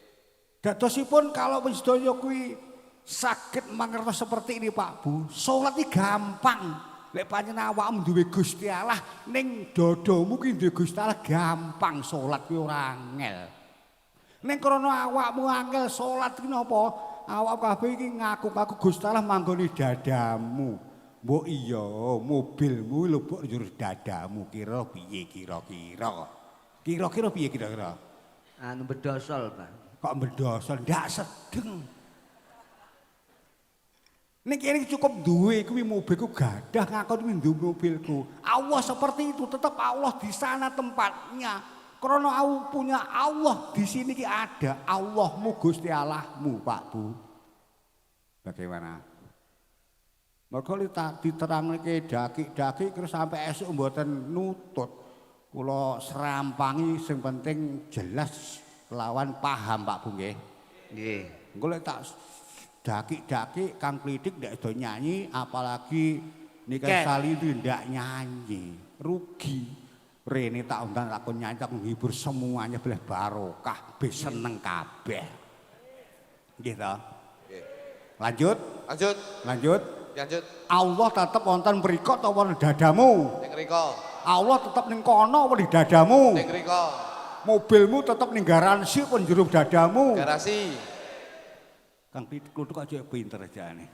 Dadosipun kalau sedaya kuwi saged mangertos seperti ini Pak Bu, salat iki gampang. Lek panjenengan awakmu duwe Gusti Allah ning dodomu ki duwe Gusti Allah gampang salat kuwi ora angel. Ning krana awakmu angel salat ki napa? Awak kabeh iki ngaku-ngaku Gusti Allah manggoni dadamu. Mbok iya, mobilmu lubuk njur dadamu kira piye kira-kira? Kira-kira piye kira-kira? Anu bedosol, Pak. Kok bedosol ndak sedeng. Nek kene cukup duwe kuwi mobilku gadah ngakon kuwi nduk mobilku. Allah seperti itu, tetap Allah di sana tempatnya. Karena aku punya Allah di sini ki ada Allahmu Gusti Allahmu, Pak Bu. Bagaimana? Mergo diterangnike daki-daki terus sampai esuk mboten nutut. Kula serampangi sing penting jelas lawan paham Pak Bu nggih. Nggih. Engko lek tak daki-daki Kang Klidik ndak do nyanyi apalagi Nika Sali itu ndak nyanyi. Rugi. Rene tak undang lakon nyanyi tak menghibur semuanya boleh barokah, be seneng kabeh. Nggih ta? Nggih. Lanjut. Allah tetap wonten mriko ta wonten dadamu? Ning mriko. Allah tetap ning kono apa di dadamu? Ning mriko. Mobilmu tetap ning garansi apa jero dadamu? Garasi. Kang Kluthuk aja pinter ajane.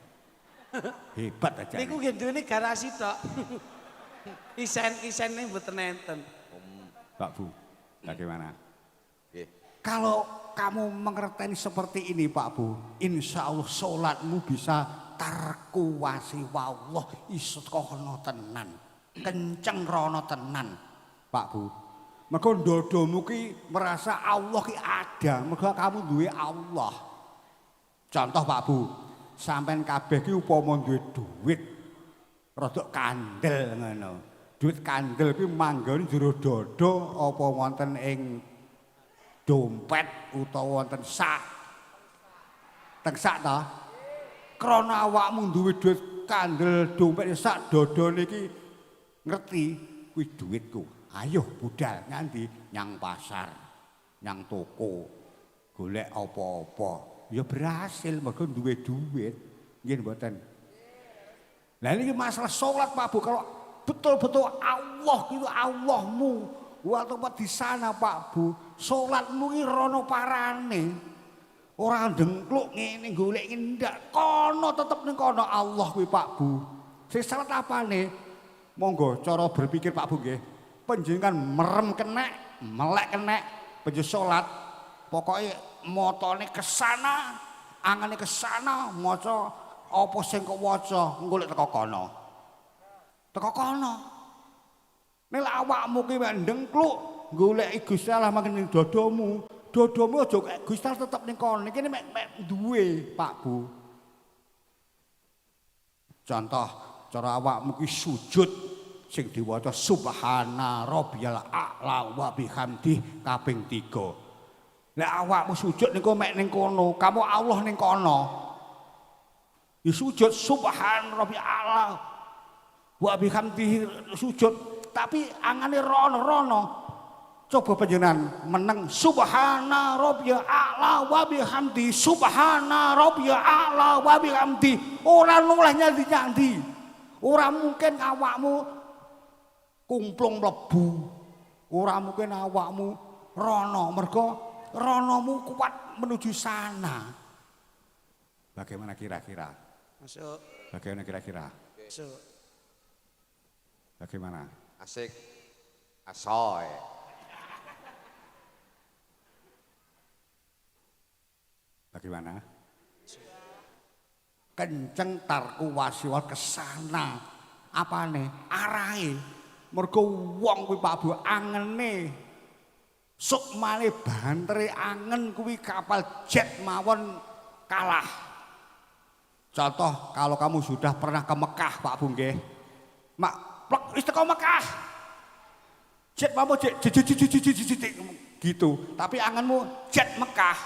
Hebat aja. Niku nggih duweni garasi tok. Isen-isene mboten enten. Pak Bu, bagaimana? Kalau kamu mengerti seperti ini Pak Bu, insya Allah sholatmu bisa terkuasi wallah iso kono tenan, kenceng rono tenan Pak Bu. Mergo ndodomu ki merasa Allah ki ada, mergo kamu duwe Allah. Contoh Pak Bu, sampean kabeh ki upama duwe duit rada kandel ngono. Duit kandel ki manggon jero dodo apa wonten ing dompet utawa wonten sak. Teng sak ta? Krana awakmu duwe duit kandel dompet sak dodone iki ngerti kuwi duitku. Ayo budal nganti nyang pasar, nyang toko, golek apa-apa. Ya berhasil mergo duwe duit. Nggih mboten? Lah ini masalah sholat Pak Bu, kalau betul-betul Allah itu Allahmu, waktu di sana Pak Bu, sholatmu ini rono parane, orang dengkluk ngene golek ndak, kono tetep ning kono Allah kuwi Pak Bu. Sing salat apane? Monggo cara berpikir Pak Bu nggih. Panjenengan merem kenek, melek kenek, penjen sholat, pokoknya motone kesana, angane kesana, maca apa sing kok waca golek teko kono. Teko kono. Nek awakmu ki mek ndengkluk golek Gusti Allah mangken ning dodomu. Dodomu aja Gusti Allah tetep ning kono. Iki mek duwe, Pak Bu. Contoh cara awakmu ki sujud sing diwaca subhana rabbiyal a'la wa bihamdi kaping 3. Nek awakmu sujud niku mek ning kono, kamu Allah ning kono. Ya sujud subhan rabbil a'la wa bihamdihi sujud tapi angane rono-rono Coba panjenengan meneng subhana rabbiyal a'la wa bihamdi, subhana rabbiyal a'la wa bihamdi. Ora oleh nyandi-nyandi. Ora mungkin awakmu kumplung mlebu. Ora mungkin awakmu rono, mergo ronomu kuat menuju sana. Bagaimana kira-kira? Masuk. Bagaimana kira-kira? Masuk. Bagaimana? Asik. Asoy. Bagaimana? Kenceng tarku wasiwal kesana. Apane? Arahe. Mergo wong kuwi Pak Bu angene. Sukmane bantere angen kuwi kapal jet mawon kalah. Contoh kalau kamu sudah pernah ke Mekah Pak Bu nggih. Mak plek wis teko Mekah. Jet mawon jet gitu. Tapi angenmu jet Mekah.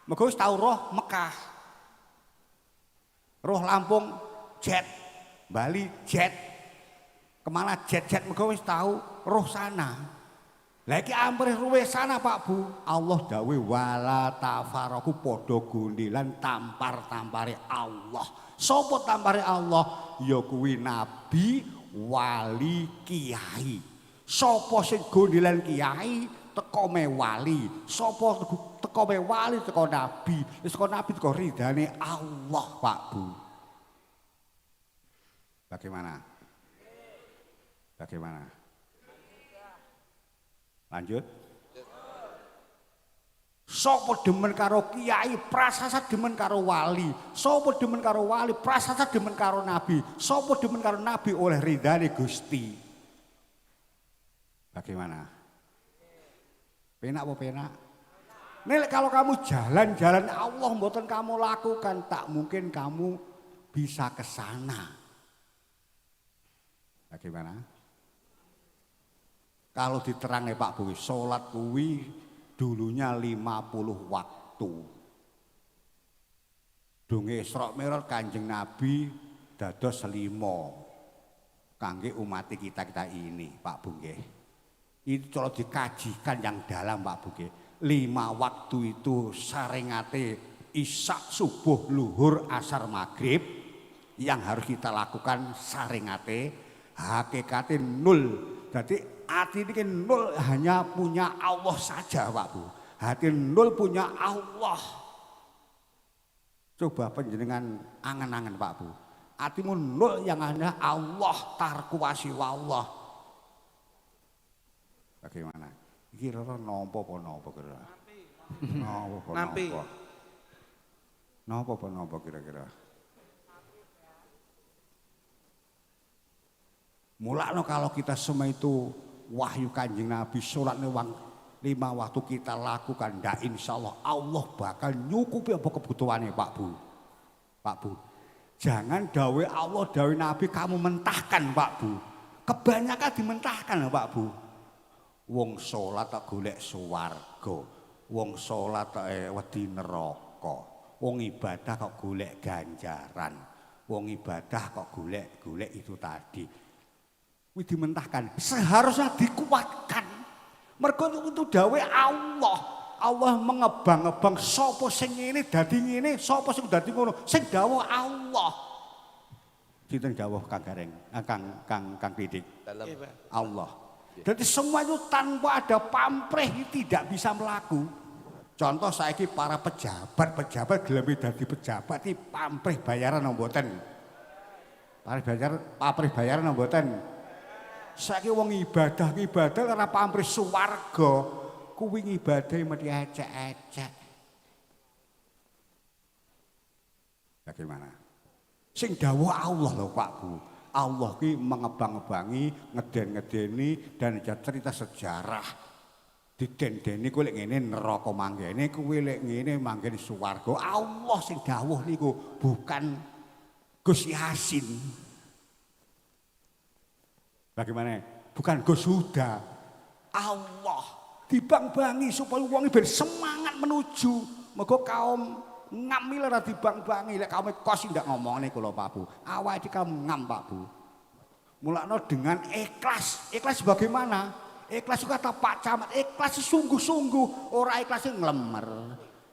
Mergo wis tau roh Mekah. Roh Lampung jet, Bali jet. Kemana jet-jet mergo wis tau roh sana. Lah iki amrih ruwe sana Pak Bu. Allah dawuh wala tafaraku padha gondelan tampar-tampare Allah. Sopo tampare Allah? Ya kuwi nabi, wali, kiai. Sopo sing gondelan kiai teko me wali. Sopo teko me wali teko nabi. Wis teko nabi teko ridane Allah Pak Bu. Bagaimana? Bagaimana? Lanjut. Sopo demen karo kiai, prasasa demen karo wali. Sopo demen karo wali, prasasa demen karo nabi. Sopo demen karo nabi oleh ridane Gusti. Bagaimana? Penak apa penak? Nek kalau kamu jalan-jalan Allah mboten kamu lakukan, tak mungkin kamu bisa ke sana. Bagaimana? Kalau diterangnya Pak Bu, sholat kuwi dulunya 50 waktu. Dunge Isra Mi'raj Kanjeng Nabi dados 5 kangge umat kita ini Pak Bu nggih. Itu kalau dikajikan yang dalam Pak Bu nggih. 5 waktu itu saringate Isya, subuh, luhur, asar, maghrib yang harus kita lakukan saringate hakikate 0. Jadi hati ini kan 0 hanya punya Allah saja Pak Bu. Hati 0 punya Allah. Coba panjenengan angen-angen Pak Bu. Hatimu 0 yang hanya Allah, tarku wasiwallah. Bagaimana? Kira-kira nopo kira? Nopo kira-kira? Mulakno kalau kita semua itu wahyu Kanjeng Nabi sholat lewang 5 waktu kita lakukan, ndak insyaallah Allah bakal nyukupi apa kebutuhannya Pak Bu. Pak Bu, jangan dawe Allah dawe Nabi kamu mentahkan Pak Bu. Kebanyakan dimentahkan Pak Bu. Wong sholat tak golek swarga, wong sholat tak wedi neraka, wong ibadah kok golek ganjaran, wong ibadah kok golek itu tadi. Wih dimentahkan, seharusnya dikuatkan. Mergo itu dawe Allah. Allah mengebang-ebang sapa sing ngene dadi ngene, sapa sing dadi ngono. Sing dawuh Allah. Sinten dawuh Kang Gareng, Kang Didik. Allah. Jadi semua itu tanpa ada pamrih tidak bisa melaku. Contoh saiki para pejabat gelem dadi pejabat iki pamrih bayaran mboten. Pamrih bayaran mboten. Saiki wong ibadah ora pamrih swarga, kuwi ngibadahe mesti ecek-ecek. Bagaimana? Sing dawuh Allah lho Pak Bu. Allah ki mengebang-ebangi, ngeden-ngedeni dan cerita sejarah. Didendeni kuwi lek ngene neraka manggene, kuwi lek ngene manggene swarga. Allah sing dawuh niku, bukan Gus Yasin. Bagaimana? Bukan Gus Huda. Allah dibang-bangi supaya wong ben semangat menuju. Mergo kaum ngamil ora dibang-bangi, lek kaum kos ndak ngomongane kula Pak Bu. Awake iki kaum ngam Pak Bu. Mulakno dengan ikhlas. Ikhlas bagaimana? Ikhlas kata Pak Camat, ikhlas sungguh-sungguh, ora ikhlas nglemer.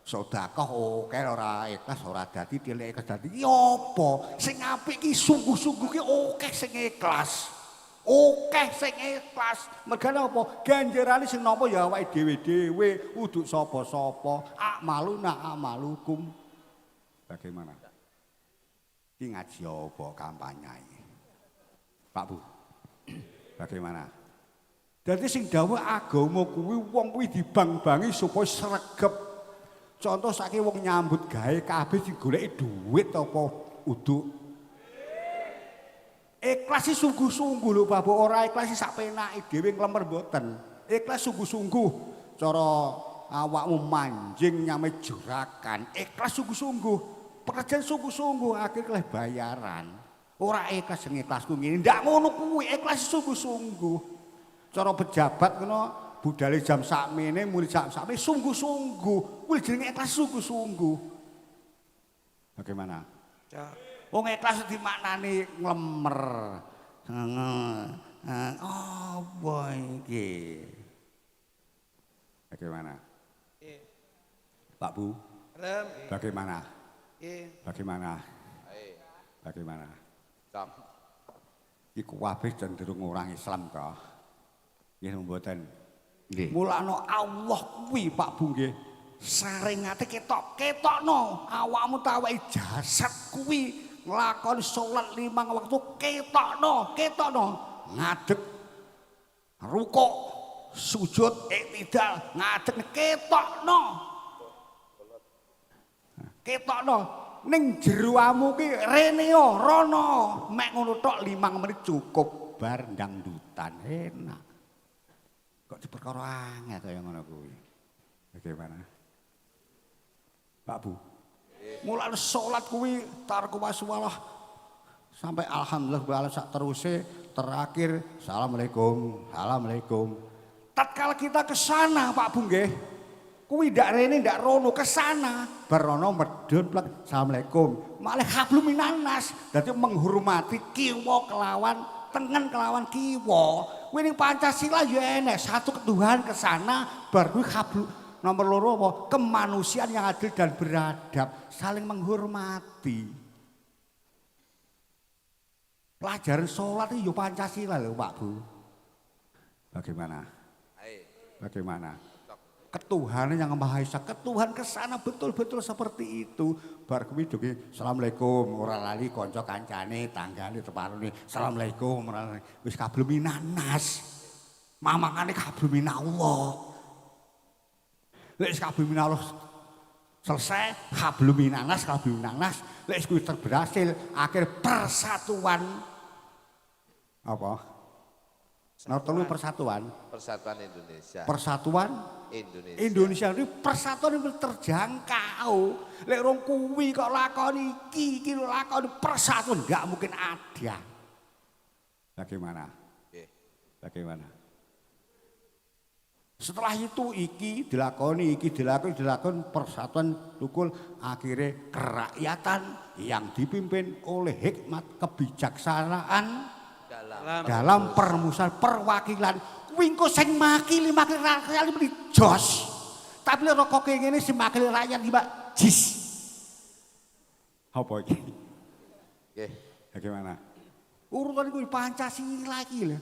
Sedekah oke ora ikhlas ora dadi dilek ikhlas dadi. Ya apa? Sing apik ki sungguh-sungguh ki oke sing ikhlas. Oke sing ikhlas. Mergane apa? Ganjarane sing nampa ya awake dhewe-dhewe, uduk sapa-sapa. Akmaluna amalukum. Bagaimana? Ki ngaji apa kampanye? Pak Bu. Bagaimana? Dadi sing dawuh agama kuwi wong kuwi dibang-bangi supaya sregep. Contoh saiki wong nyambut gawe kabeh sing goleki dhuwit apa uduk. Ikhlas sungguh-sungguh lho Bapak, ora ikhlas sak penake dhewe nglemer mboten. Ikhlas sungguh-sungguh cara awakmu manjing nyame jurakan. Ikhlas sungguh-sungguh, pekerjaan sungguh-sungguh akhirnya bayaran. Ora ikhlas sing ikhlasku ngene, ndak ngono kuwi, ikhlas sungguh-sungguh. Cara pejabat ngono budale jam sakmene muli jam sakmene sungguh-sungguh. Kuwi jenenge ikhlas sungguh-sungguh. Bagaimana? Ya. Wong ikhlas dimaknani nglemer. Apa iki? Bagaimana? Pak Bu? Bagaimana? Bagaimana? Bagaimana? Iku kabeh cenderung orang Islam kah? Nggih mboten. Nggih. Mulane Allah kuwi Pak Bu nggih. Saringate ketokno awakmu ta awake jasad kuwi nglakoni salat 5 waktu ketokno ngadeg rukuk sujud iktidal ngadeg ketokno ning jeroamu ki reneo rono mek ngono tok 5 menit cukup bar dangdutan enak kok diperkara angel kaya ngono kuwi bagaimana Pak Bu mulai sholat kuwi tarku waswalah sampai alhamdulillah sak teruse terakhir assalamualaikum tatkala kita ke sana Pak Bu nggih kuwi ndak rene ndak rono ke sana barono medun plek assalamualaikum malah hablum minannas dadi menghormati kiwa kelawan tengen kelawan kiwa kuwi ning Pancasila ya enek satu ketuhanan ke sana bar kuwi hablum nomor loro apa? Kemanusiaan yang adil dan beradab, saling menghormati. Pelajaran sholat itu Pancasila loh Pak Bu. Bagaimana? Bagaimana? Ketuhanan yang Maha Esa, ketuhan kesana betul-betul seperti itu. Bar kuwi dugi assalamualaikum ora lali kanca kancane tanggane teparone assalamualaikum ora wis kabluminanas. Mamangane kabluminallah. Lek kabeh Allah selesai habluminanas lek kuwi berhasil akhir persatuan apa? Nomor 3 persatuan Indonesia ini persatuan itu terjangkau. Lek rong kuwi kok lakoni iki lakoni persatuan enggak mungkin ada. Bagaimana? Bagaimana? Setelah itu iki dilakoni persatuan tukul akhirnya kerakyatan yang dipimpin oleh hikmat kebijaksanaan dalam permusuhan perwakilan wingko sing makili rakyat ini jos tapi rokok ngene sing makili rakyat iki jis apa iki bagaimana urutan iku Pancasila iki lho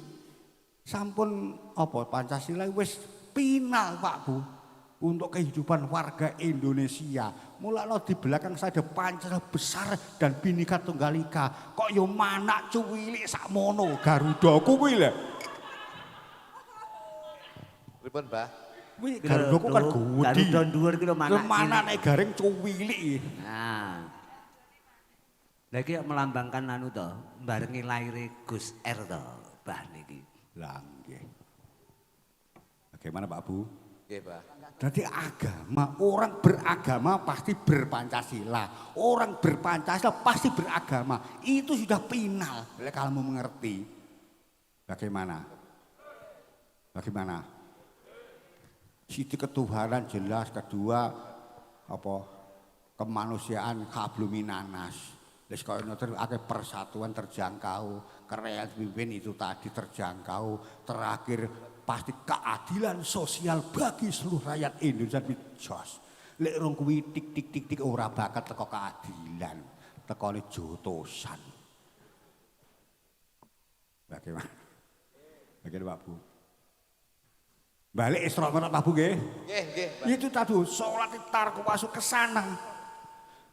sampun apa Pancasila wis final Pak Bu untuk kehidupan warga Indonesia. Mulane di belakang saya ada Pancasila besar dan Bhinneka Tunggal Ika. Kok yo manak cuwilik sakmono Garuda kuwi lho. Pripun, Mbah? Kuwi Garuda ku kan gudi. Garuda dhuwur ki lho manak. Manake garing cuwilik. Nah. Lah iki melambangkan anu to, barengi laire Gus R to, Mbah niki. Lah nggih. Bagaimana Pak Bu? Nggih, Pak. Jadi agama, orang beragama pasti berpancasila. Orang berpancasila pasti beragama. Itu sudah final. Kalau mau mengerti. Bagaimana? Bagaimana? Siti ketuhanan jelas, kedua apa? Kemanusiaan habluminanas. Wis kaya ngoten akeh persatuan terjangkau, kerean pimpin itu tadi terjangkau, terakhir pasti keadilan sosial bagi seluruh rakyat Indonesia jos. Lek rong kuwi tik ora bakal teko keadilan, tekone jotosan. Bagaimana? Bagaimana Pak Bu? Balik Isra Mi'raj Pak Bu nggih? Nggih. Itu tadi salat tarku masuk ke sana.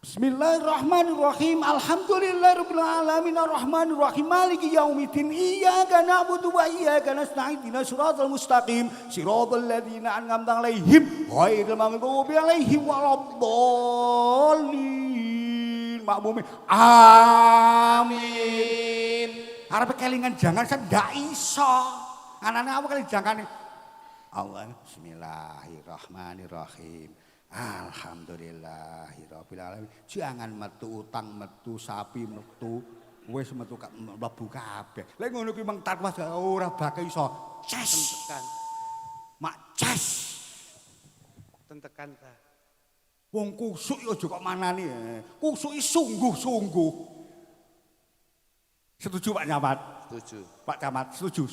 Bismillahirrahmanirrahim. Alhamdulillahirabbil alamin arrahmanirrahim maliki yaumiddin iyyaka na'budu wa iyyaka nasta'in ihdinas siratal mustaqim siratal ladzina an'amta 'alaihim ghairil maghdubi 'alaihim waladdallin. Makmume amin. Arep kelingan jangan saya ndak iso. Anane apa kali jangkane? Allah bismillahirrahmanirrahim. Alhamdulillahirabbil alamin. Jangan metu utang, metu sapi, metu wis metu mlebu kabeh. Lek ngono kuwi mung takwa ora bakal iso. Ces. Tentekan. Mak ces. Tentekan ta. Wong kusuk aja kok manani. Kusuki sungguh-sungguh. Setuju Pak Camat? Setuju. Pak Camat setuju.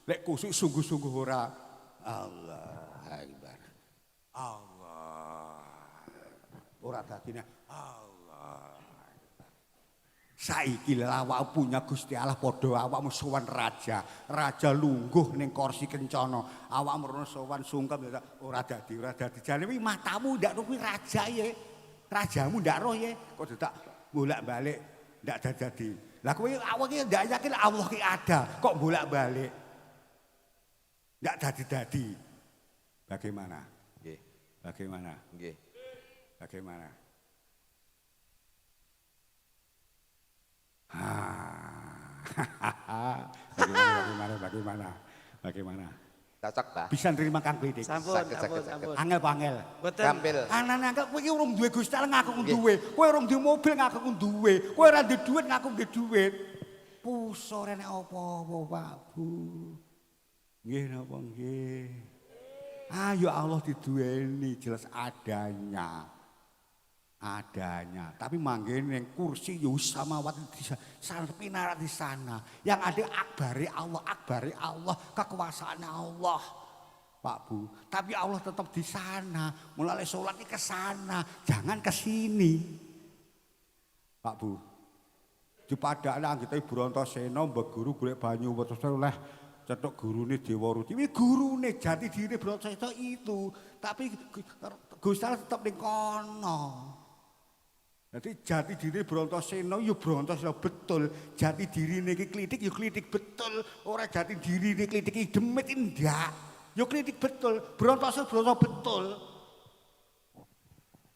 Lek kusuk sungguh-sungguh ora Allah Akbar. Allah. Ora dadine Allah. Saiki awak punya Gusti Allah padha awakmu sowan raja. Raja lungguh ning kursi kencana. Awak merono sowan sungkem ora dadi. Jane kuwi matamu ndak kuwi raja ye. Rajamu ndak roh ye. Kok tak bolak-balik ndak dadi. Lah kowe awak iki ndak yakin Allah ki ada. Kok bolak-balik. Ndak dadi-dadi. Bagaimana? Nggih. Bagaimana? Nggih. Bagaimana? Bagaimana? Cocok, Pak. Bisa nerima Kang Klidik? Sampun. Angel pangel. Boten. Gampil. Anane angel kowe iki urung duwe Gusti Allah ngaku duwe. Kowe urung duwe mobil ngaku duwe. Kowe ora duwe duit ngaku duwe duit. Puso rene apa-apa, Pak Bu. Nggih napa nggih. Ayo Allah diduweni jelas adanya. Tapi manggene ning kursi yo samawat di sana pinarak di sana. Yang ada akbari Allah, kekuasaannya Allah. Pak Bu, tapi Allah tetap di sana. Mulai sholat ke sana, jangan ke sini. Pak Bu. Di padane kita Ibu Antasena mbek guru golek banyu terus oleh cetok gurune Dewa Ruti. Iki gurune jati diri Antasena itu, tapi Gusti Allah tetap ning kono. Jadi jati diri Brontasena ya Brontasena betul. Jati diri ini Klitik ya Klitik betul. Orang jati diri ini Klitik ini demit indah. Ya Klitik betul. Brontasena betul.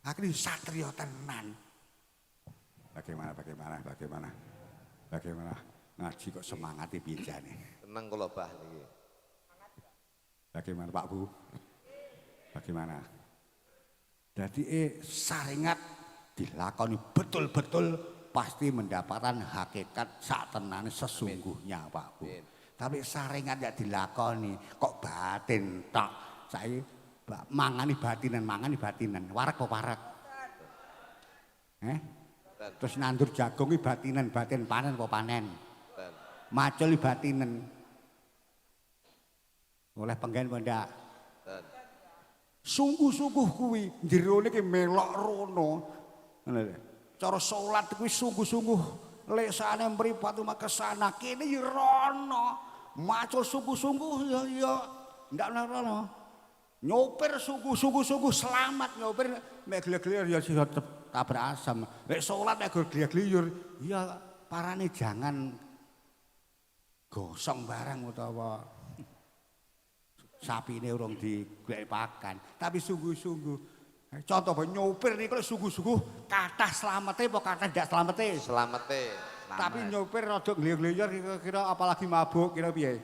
Akhirnya satria tenan. Bagaimana? Ngaji kok semangatnya biasa nih. Tenang kula Bah niki. Bagaimana Pak Bu? Bagaimana? Jadi saringat dilakoni betul-betul pasti mendapatkan hakikat sak tenane sesungguhnya Pak Bu. Tapi saringan ya dilakoni kok batin tok. Saiki mangani batinan. Warak apa warak? Terus nandur jagung iki batinan, batin panen apa panen? Macul iki batinan. Oleh penggen apa ndak? Sungguh-sungguh kuwi jerone ki melok rono. Cara salat kuwi sungguh-sungguh lesane mripat ke sana kene ya rono macul sungguh-sungguh ya ndak rono nyopir sungguh-sungguh selamat nyopir mek glir-glir ya tabrak asam nek salat nek glir-glir ya parane jangan gosong barang utawa sapine urung digolek pakan tapi sungguh-sungguh. Contoh nyopir nih kalau sungguh-sungguh kathah slamete apa kathah ndak slamete? Slamete. Tapi nyopir rada gliyur-gliyur kira-kira apalagi mabuk kira piye?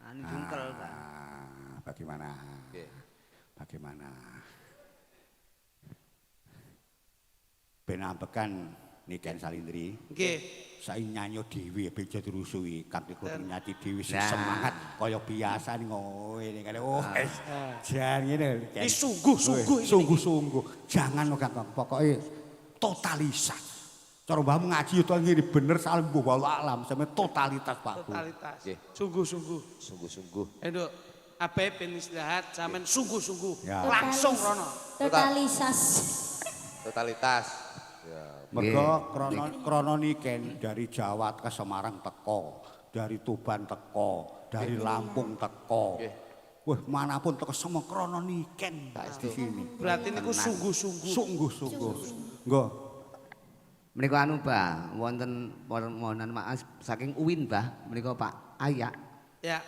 Anu jungkel, Pak. Bagaimana? Nggih. Bagaimana? Ben ambekan Niken Salindri. Nggih. Saya nyanyi dhewe bejo dirusui kanthi kudu nyanyi dhewe semangat kaya biasa ngono ngene jan ngene iki sungguh jangan kok pokoke totalitas Cara mbahmu ngaji utawa ngiri bener saling mbuh alam sampe totalitas Pak Bu. Totalitas. Nggih. Sungguh-sungguh. Sungguh-sungguh. Ayo ape ben istirahat sampean sungguh-sungguh. Ya. Langsung rono. Totalisas. Totalitas. Ya. Mergo krana niken dari Jawa ke Semarang teko, dari Tuban teko, dari Lampung teko. Wah, manapun teko semua krana niken di sini. Berarti niku sungguh-sungguh. Sungguh-sungguh. Nggo. Menika anu Mbah, wonten permohonan maaf saking UIN Mbah, menika Pak Ayak. Ya.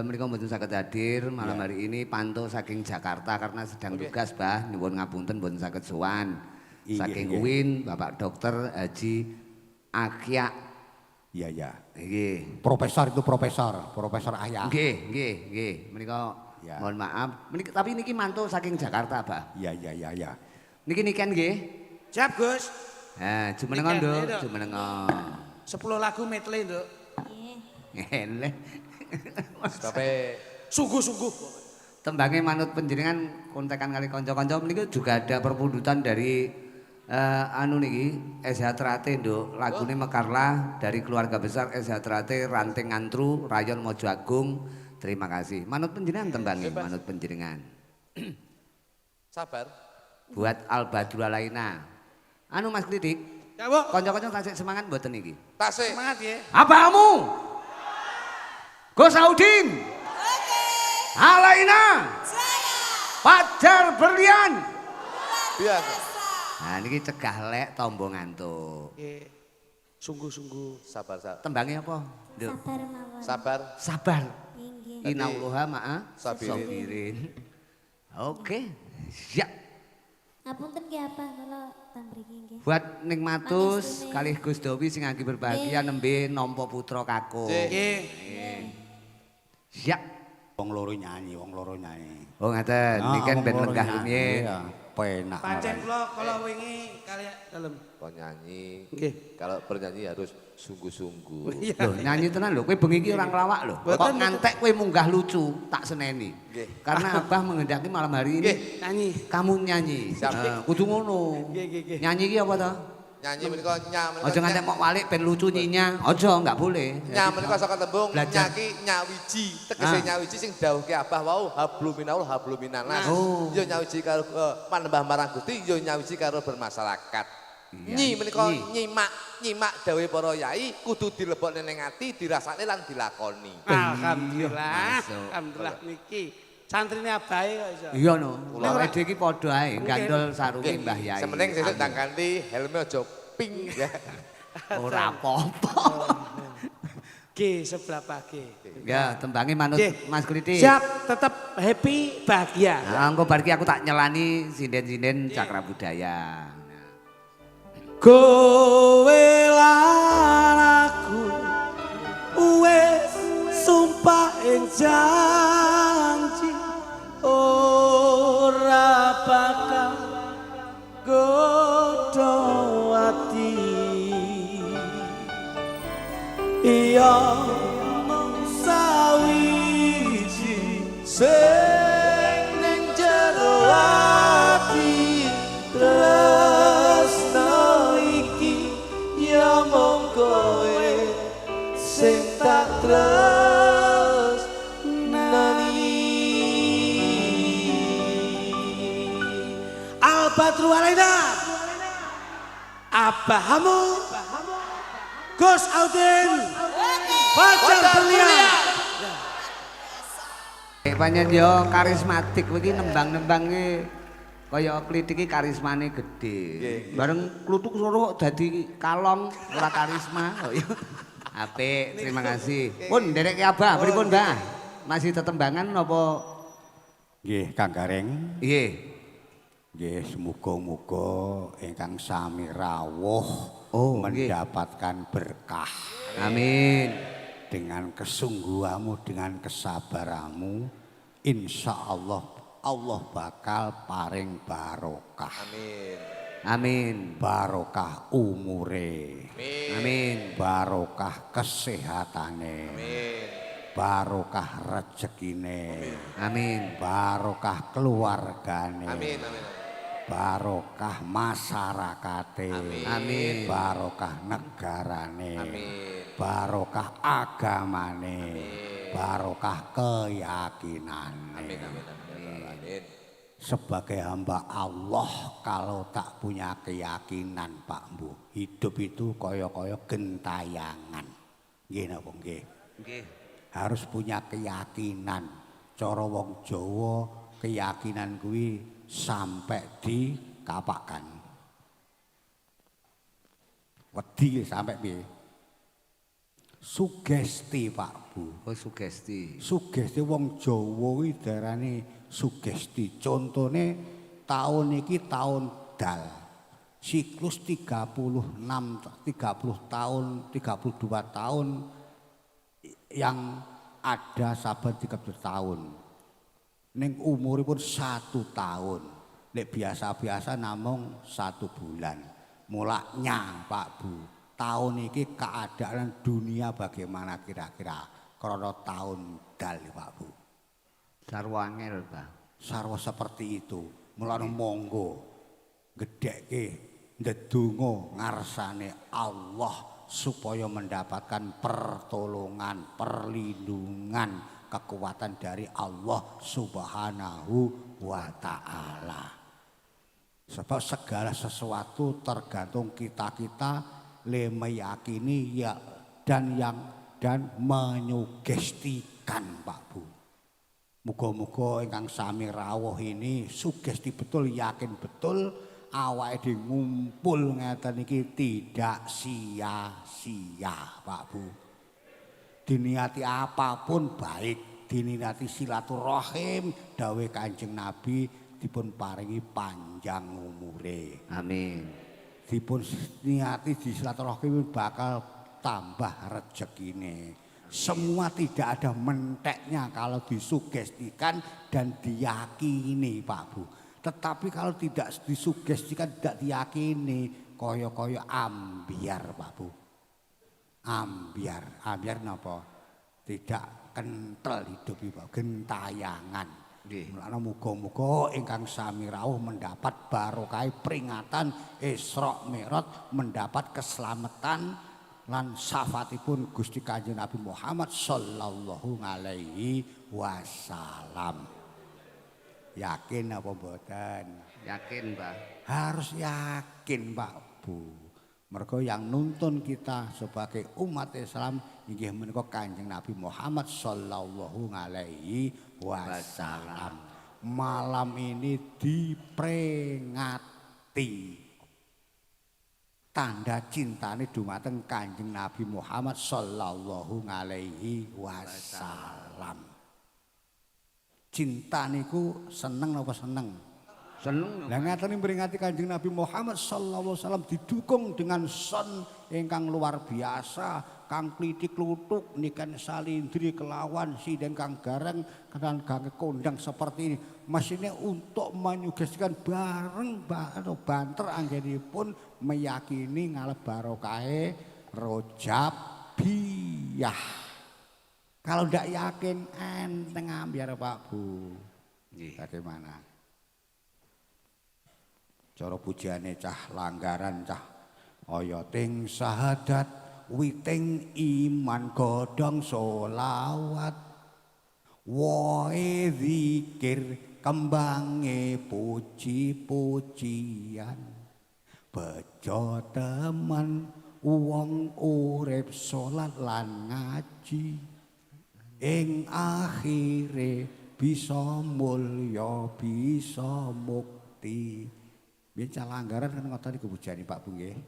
Menika mboten saged hadir malam hari ini pantau saking Jakarta karena sedang tugas Mbah, nyuwun ngapunten mboten saged sowan. Saking UIN Bapak Dokter Haji Akya. Iya, ya. Nggih. Profesor itu Profesor Ayah. Nggih. Menika mohon maaf. Tapi niki mantu saking Jakarta, Mbah. Iya. Niki niken nggih. Siap, Gus. Jumenengan, Nduk. Nduk. Jumenengan. 10 lagu medley, Nduk. Eleh. Sampai Sungguh-sungguh. Tembange manut panjenengan kontekan kali kanca-kanca menika juga ada perpundutan dari anu niki SH Trate Nduk. Lagune Mekarlah dari keluarga besar SH Trate Ranting Ngantru Rayon Mojo Agung. Terima kasih. Manut panjenengan tembange, manut panjenengan. sabar. Buat Albadrul Laina. Anu Mas Klidik, Ya, Bu. kanca-kanca tasik semangat mboten niki. Tasik. Semangat ya. Abamu. Gus Saudin. Alaina. Pajar Berlian. Biasa. Nah niki cegah lek tombo ngantuk. Nggih. Sungguh-sungguh. Sabar. Tembangnya apa? Nduk. Sabar mawon. Sabar. Sabar. Inggih. Innallaha ma'a Sabirin. sabirin. Oke. Siap. Ngapunten nggih apa kalau teng mriki nggih. Buat Ning Matus Mangestune. kalih Gus Dowi sing anggi berbahagia nembe nampa putra kakung. Nggih. Siap. Wong loro nyanyi. Oh ngaten, niki kan ben lenggah ini. Iya, penak. Pancen kula kalau wingi kali dalem. Kau nyanyi. Nggih. Kalau bernyanyi harus sungguh-sungguh. Iya. Loh nyanyi tenan lho, kowe bengi iki ora nglawak lho. Kok Mboten, ngantek kowe munggah lucu, tak seneni. Nggih. Karena Abah menghendaki malam hari ini Nggih. Nyanyi. kamu nyanyi. Siap. Kudu ngono. Nggih. Nyanyi iki apa to? Nyanyi menika Aja ngantek mok walik ben lucu nyinya. Aja enggak boleh. menika saka tembung Belajar. nyaki nyawiji. Tegese nyawiji sing dawuhke Abah wau habluminaul habluminanas. Oh. Yo nyawiji karo panembah marang Gusti, yo nyawiji karo bermasyarakat. Iya, Nyi menika nyi. nyimak dawuhe para yai kudu dilebokne ning ati, dirasakne lan dilakoni. Alhamdulillah. Masuk. Alhamdulillah niki. Santrine abahe kok iso. Iya no. Kula iki padha ae gandol sarunge Nggih. Mbah Yai. Sementing sesuk Amin. ndang ganti helme aja pink ya. Ora apa-apa. Nggih, sebelah pagi. Ya, tembange manut Nggih. Mas Kritik. Siap, tetap happy, bahagia. Nah, engko bar iki aku tak nyelani sinden-sinden Cakra Budaya. Kowe lan aku wis sumpah ing janji ora bakal godho ati iya mung sawiji sing ning jero ati tresno iki ya mung kowe sing tak tresnani Albadrul Laina Abahamu Gus Audin Pacar Berlian Panjen yo karismatik iki nembang-nembang iki kaya Klitik iki karismane gedhe. Bareng kluthuk suruh dadi kalong ora karisma kok ya. Apik, terima kasih. Pun nderekke Abah, pripun Mbah? Masih tetembangan napa? Nggih, Kang Gareng. Nggih. Nggih, semoga-moga ingkang sami rawuh nggih. mendapatkan berkah. Amin. Dengan kesungguhanmu, dengan kesabaranmu, insya Allah Allah bakal paring barokah. Amin. Amin. Barokah umure, Amin. barokah kesehatane, Amin. barokah rezekine, Amin. barokah keluargane. Amin. Amin. barokah masyarakate, Amin. barokah negarane, Amin. barokah agamane, barokah keyakinane. Amin amin amin. Sebagai hamba Allah kalau tak punya keyakinan Pak Mbuh, hidup itu kaya-kaya gentayangan. Nggih napa nggih? Nggih. Harus punya keyakinan. Cara wong Jawa keyakinan kuwi sampai dikapakkan. Wedi sampai piye? Sugesti Pak Bu. Oh sugesti. Sugesti wong Jawa kuwi darane sugesti. Contone tahun iki tahun dal. Siklus 36 30 tahun, 32 tahun yang ada saben 30 tahun. Ning umuripun 1 tahun. Nek biasa-biasa namung 1 bulan. Mulaknya Pak Bu, tahun iki keadaan dunia bagaimana kira-kira? Karena tahun dal Pak Bu. Sarwa angel, Pak. Sarwa seperti itu. Mulane monggo gedhekke ndedonga ngarsane Allah supaya mendapatkan pertolongan, perlindungan, kekuatan dari Allah Subhanahu wa taala. Sebab segala sesuatu tergantung kita-kita le meyakini ya dan menyugestikan Pak Bu. Muga-muga ingkang sami rawuh ini sugesti betul, yakin betul awake dhewe ngumpul ngeten iki tidak sia-sia Pak Bu. Diniati apapun baik, diniati silaturahim dawuh Kanjeng Nabi dipun paringi panjang umure. Amin. Dipun niati di silaturahim bakal tambah rezekine. Semua tidak ada menteknya kalau disugestikan dan diyakini Pak Bu. Tetapi kalau tidak disugestikan, tidak diyakini, koyo-koyo ambiar Pak Bu. Ambiar napa? Tidak kental hidup Pak, gentayangan. Mulane muga-muga ingkang sami rawuh mendapat barokah peringatan Isra Mi'raj, mendapat keselamatan lan syafaatipun Gusti Kanjeng Nabi Muhammad sallallahu alaihi wasallam. Yakin apa mboten? Yakin, Pak. Harus yakin Pak Bu. Mergo yang nuntun kita sebagai umat Islam inggih menika Kanjeng Nabi Muhammad sallallahu alaihi wasallam. Malam ini diperingati tanda cintane dumateng Kanjeng Nabi Muhammad sallallahu alaihi wasallam. Cinta niku seneng apa seneng? Seneng. Lah ngaten peringati Kanjeng Nabi Muhammad sallallahu alaihi wasallam didukung dengan son ingkang luar biasa, kang klitik klutuk nikan salindri kelawan siden kang gareng kan kang kondang seperti ini. Masine untuk menyugestikan bareng banter anggenipun meyakini ngalep barokahe Rojab Biyah. Kalau ndak yakin enteng ambiar Pak Bu. Bagaimana? Cara pujiane cah langgaran cah ayating syahadat witing iman godhong solawat woe zikir kembange puji-pujian bejo temen wong urip salat lan ngaji ing akhire bisa mulya bisa mukti. Biyen langgaran kan ngoten niku bujani Pak Bu nggih.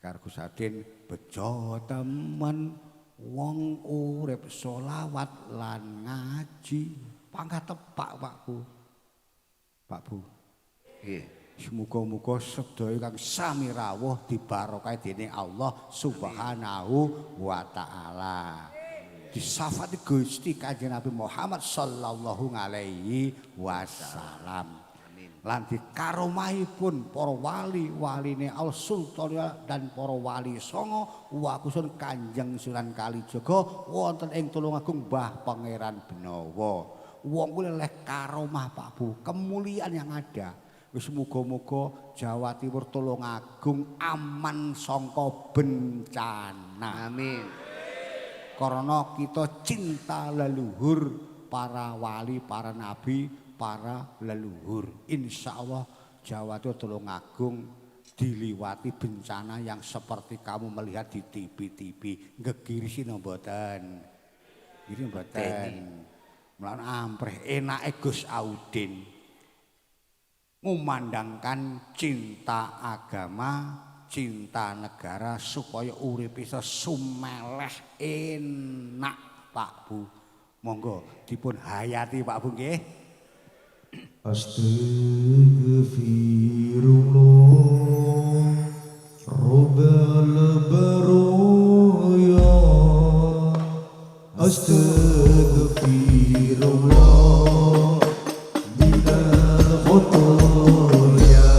Karo Gus Adin bejo temen wong urip selawat lan ngaji. Pangkat tepak Pak Bu. Pak Bu. Nggih. Muga-muga sedaya kang sami rawuh dibarokahi dening Allah Subhanahu wa taala. Disafati Gusti Kanjeng Nabi Muhammad sallallahu alaihi wasallam. Lan dikaromahipun para wali-waline Al Sultan dan para wali songo wakusun Kanjeng Sunan Kalijaga wonten ing Tulungagung Mbah Pangeran Benawa. wong kuwi leleh karomah Pak Bu, kemuliaan yang ada. Wis muga-muga Jawa Timur Tulungagung aman sangka bencana. Amin. Karena kita cinta leluhur, para wali, para nabi, para leluhur. Insya Allah Jawa Timur Tulungagung diliwati bencana yang seperti kamu melihat di TV-TV. Gegirisi mboten. Ini mboten. Mulane ampreh enake Gus Audin ngumandangkan cinta agama, cinta negara supaya urip iso sumeleh enak Pak Bu. Monggo dipun hayati Pak Bu nggih. Astaghfirullah Rabbal baroya Astaghfirullah minal khotoya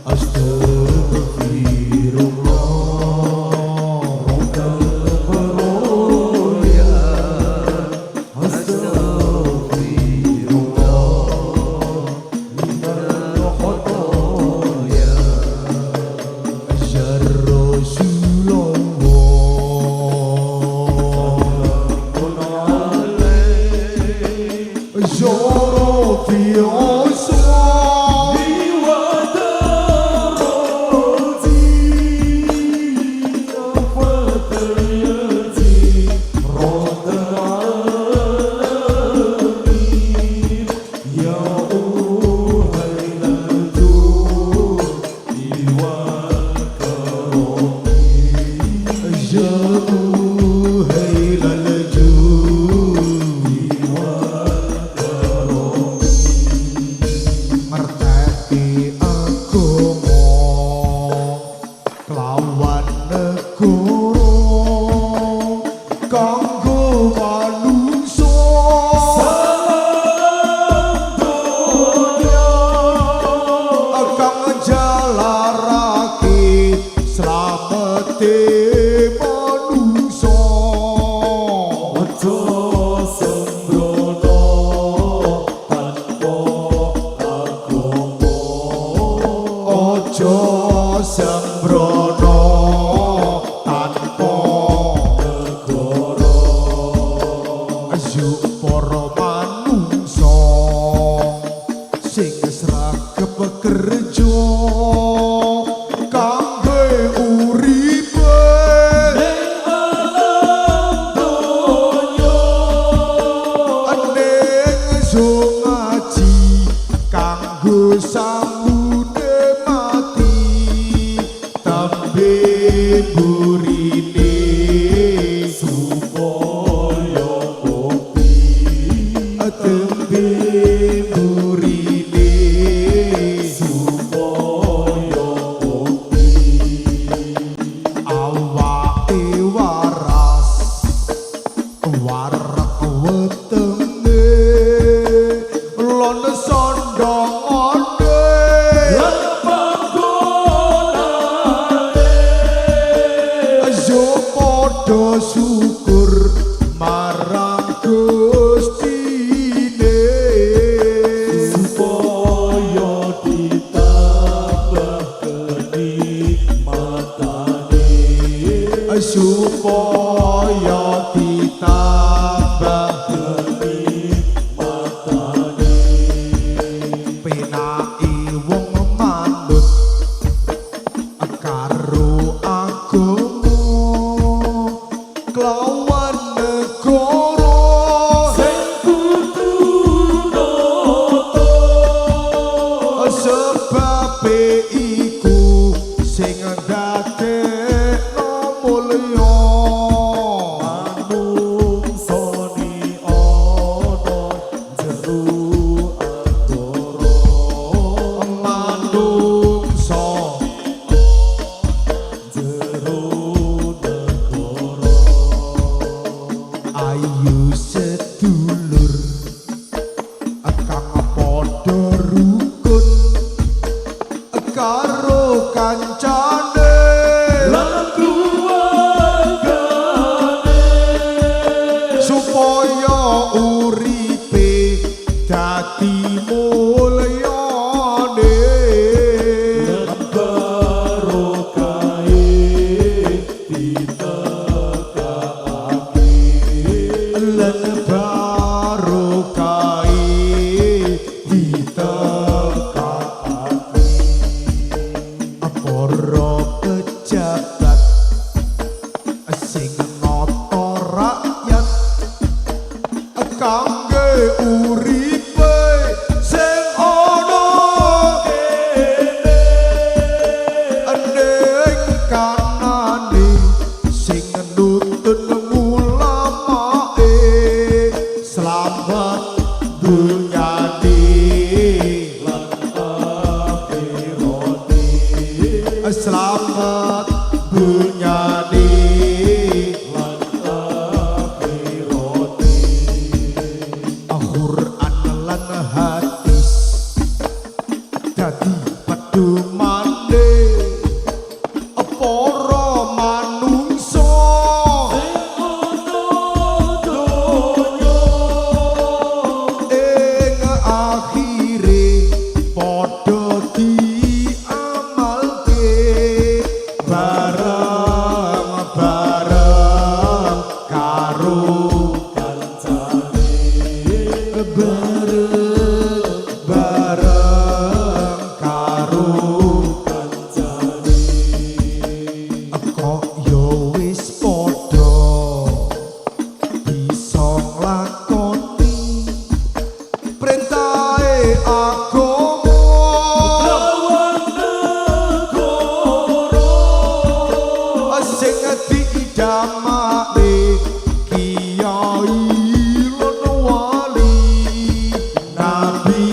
Astaghfirullah Rabbal baroya karo kancane selamat dunyane lan akhirate Quran lan hadis dadi pedumane para manungsa ing akhire padha diamalke bareng-bareng karo kancane bareng-bareng karo kancane kok yo wis padha bisa nglakoni perintahe agama sing diidamake kiai lan wali Nabi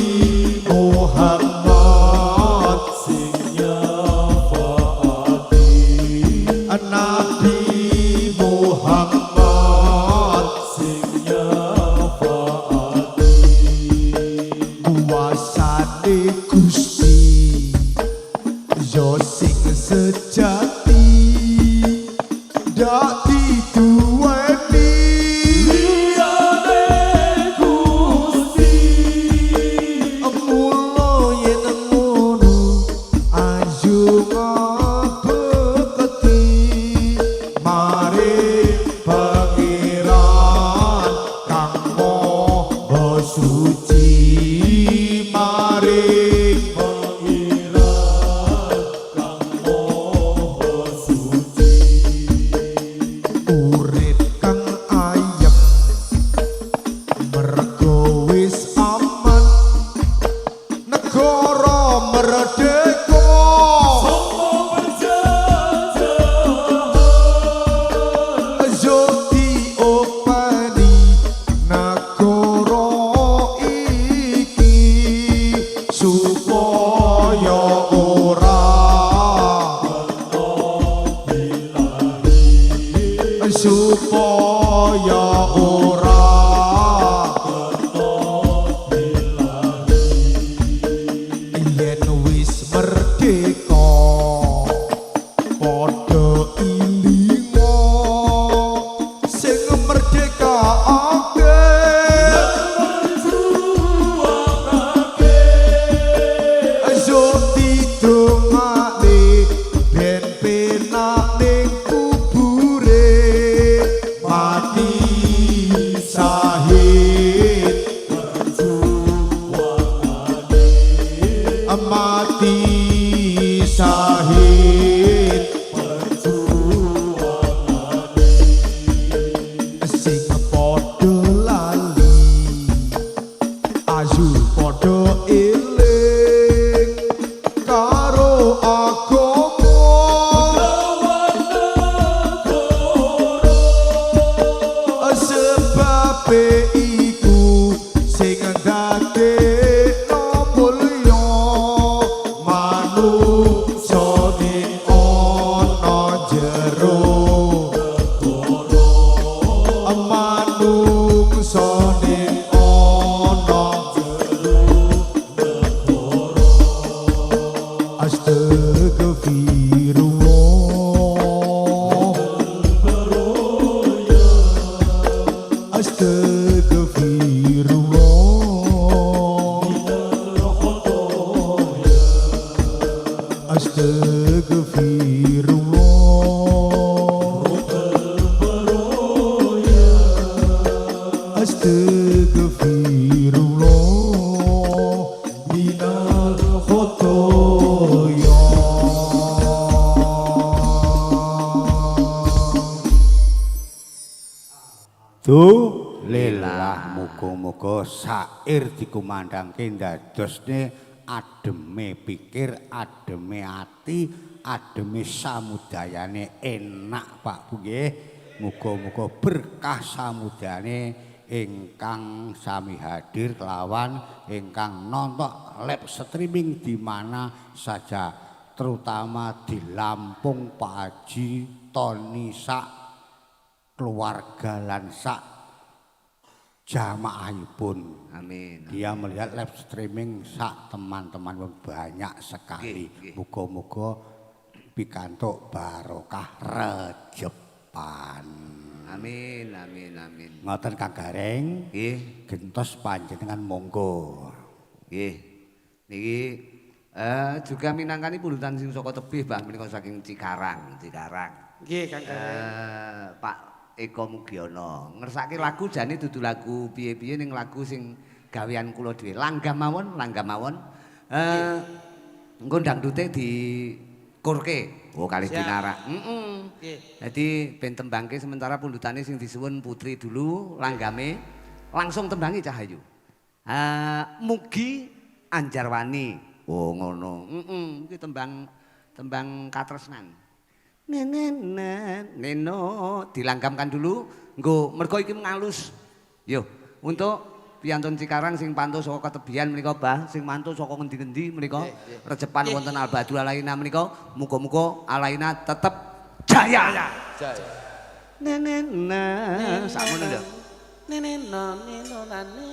Muhammad sing nyafaati Nabi Muhammad sing nyafaati kuasane Gusti yo sing sejati dak diduweni liyane Gusti mula yen ngono ayo ngabekti mari pangeran kang maha suci mari pangeran kang maha suci urip kang ayem mergo wis aman negara merdeka ayo diopeni negara iki supaya ora supaya ora yen wis merdeka padha ilinga sing merdeka ayo didongakne ben penak ning kubure mati sahid perjuangane mati sahid perjuangane sing padha lali ayu padha eling karo agama sebabe iku sing ndadekno mulya manungsa ning ana jero negara manungsa ning ana jero negara astagfirullah astagfirullah astagfirullah astagfirullah minal khotoya Lillah muga-muga sair dikumandangke ndadosne ademe pikir, ademe ati, ademe samudayane enak Pak Bu nggih. Muga-muga berkah samudayane ingkang sami hadir kelawan ingkang nonton live streaming di mana saja terutama di Lampung Pak Haji Tony sak keluarga lan sak jamaahipun. Amin. Dia melihat live streaming sak teman-teman banyak sekali. Muga-muga pikantuk barokah rejepan. Amin, amin, amin. Ngoten Kang Gareng. Nggih. Gentos panjenengan monggo. Nggih. Niki juga minangkani pulutan sing saka tebih Mbah menika saking Cikarang. Nggih Kang Gareng. Pak Eko Mugiono ngersake lagu jane dudu lagu piye-piye ning lagu sing gawean kula dhewe. Langgam mawon. Engko dangdute dikurke. Oh kali dinarak. Jadi ben tembangke sementara pundutane sing disuwun Putri dulu langgame langsung tembangi Cahayu. Mugi Anjarwani. Oh ngono. Iki tembang katresnan. Neno dilanggamkan dulu nggo mergo iki ngalus. Yo, untuk piyantun Cikarang sing pantau saka ketebian menika Bah, sing mantu saka ngendi-endi menika rejepan wonten Albadul Alaina menika muga-muga Alaina tetep jaya. Jaya. Nenena sakmono lho. Nenena nenonane.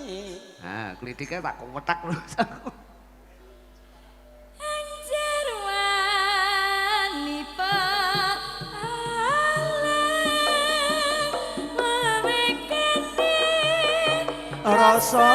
Ha, klithike tak wetak terus. Anjarwani Rasa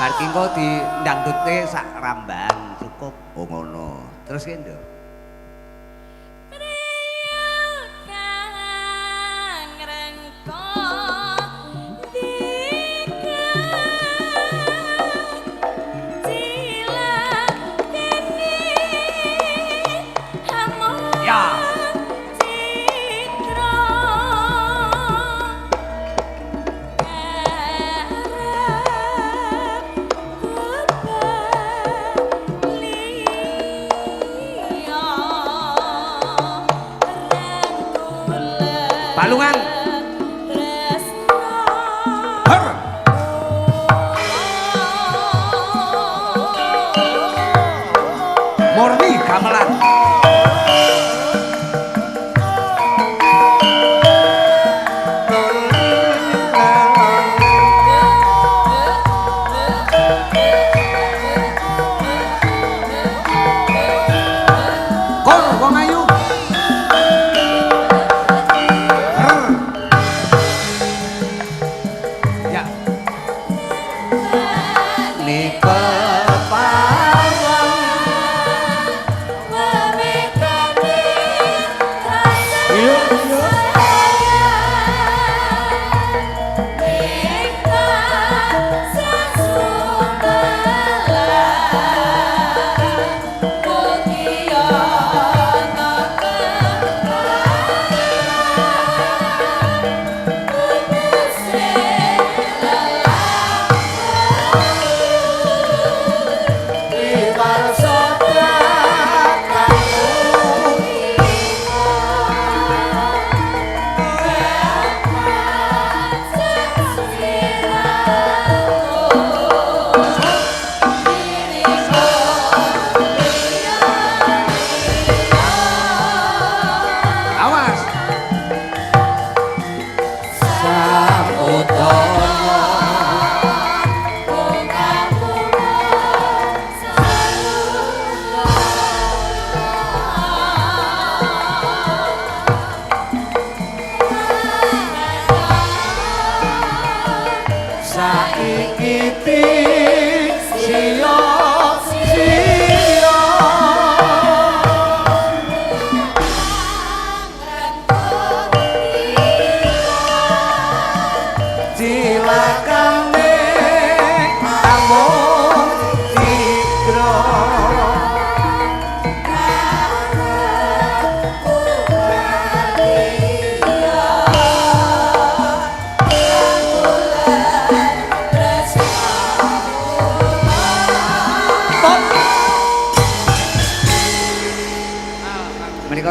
Bar ki engko di ndangdute sak ramban cukup. Oh ngono. Terus ki nduk. Balungan. Murni gamelan. Kor wong ayu. Ya. Nika parang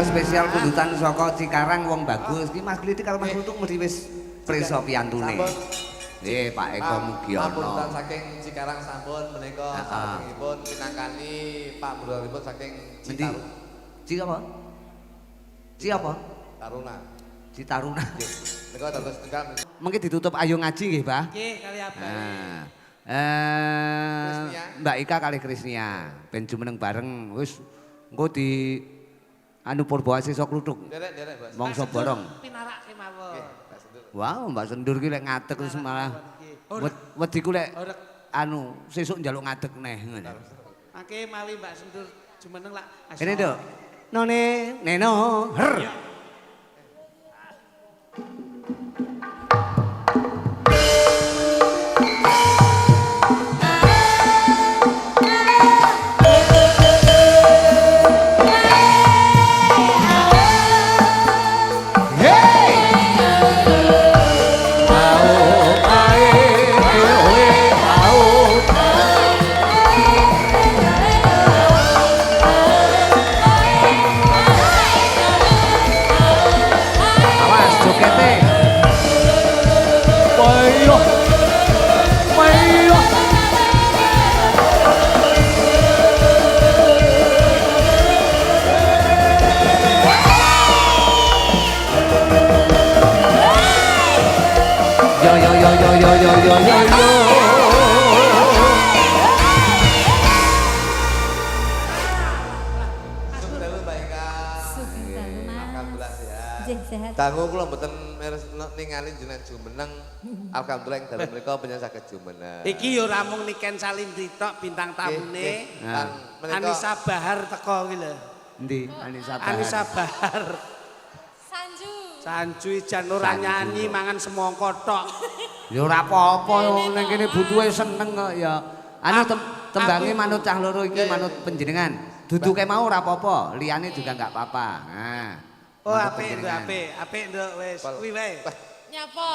spesial pundutan saka Cikarang wong bagus. Iki Mas Klitik karo Mas Lutuk mesti wis prisa piyantune. Nggih, Pak Eko Mugiono. Pundutan saking Cikarang sampun menika salajengipun pinangkani Pak Broripun saking Citaruna. Ci apa? Ci apa? Taruna. Citaruna. Nggih. Menika dados tunggal. Mengki ditutup ayo ngaji nggih, Pak. Nggih, kali apa? Mbak Ika kali Krisnia ben jumeneng bareng wis engko di anu purba sesuk kluthuk. Derek, Bos. Mongso borong. Pinarake mawon. Wow, Mbak Sendur ki lek ngadeg terus malah wedi ku lek anu sesuk njaluk ngadeg neh ngono. Mangke mawi Mbak Sendur jumeneng lak. Kene, Dok. None neno her. Dangu kula mboten ningali jenengan jumeneng. Alhamdulillah ing dalem mriku panjenengan saged jumeneng. Iki yo ora mung Niken Salindri tok bintang tamune. Anissa Bahar teko ki lho. Endi Anissa Bahar? Anissa Bahar. Sanju. Sanju jan ora nyanyi mangan semangka tok. Ya ora apa-apa ning kene butuhe seneng kok ya. Anu tembange manut cah loro iki manut panjenengan. Duduke mau ora apa-apa, liyane juga enggak apa-apa. Nah. Oh, apik nduk wis kuwi wae. Nyapa?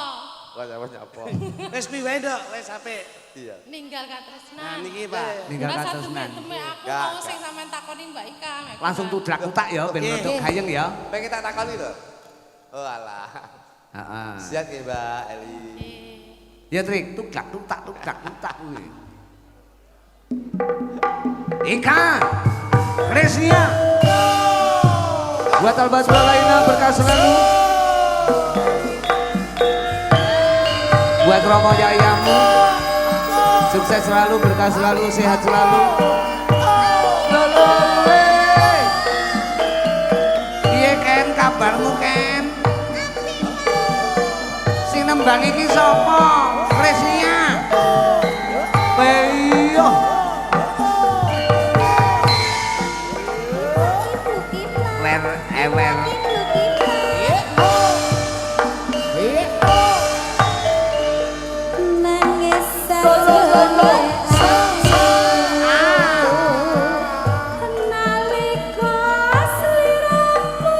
Nyapa. Wis kuwi wae nduk, wis apik. Iya. Ninggal katresnan. Nah niki Pak. Ninggal Ora katresnan. satu temen aku mau sing sampean takoni Mbak Ika. Langsung tudrak utak ya ben rodok gayeng ya. Pengen tak takoni lho. Oh alah. Heeh. Siap nggih Mbak Eli. Ya Trik, tudrak utak kuwi. Ika. Krisnia. Buat Albasra lainnya berkah selalu. Buat Romo Jayamu, sukses selalu, berkah selalu, sehat selalu. Piye Ken kabarmu Ken? Sing nembang iki sapa? Krisnia. Peyo. Ewer. Nangis sajane nalika sliramu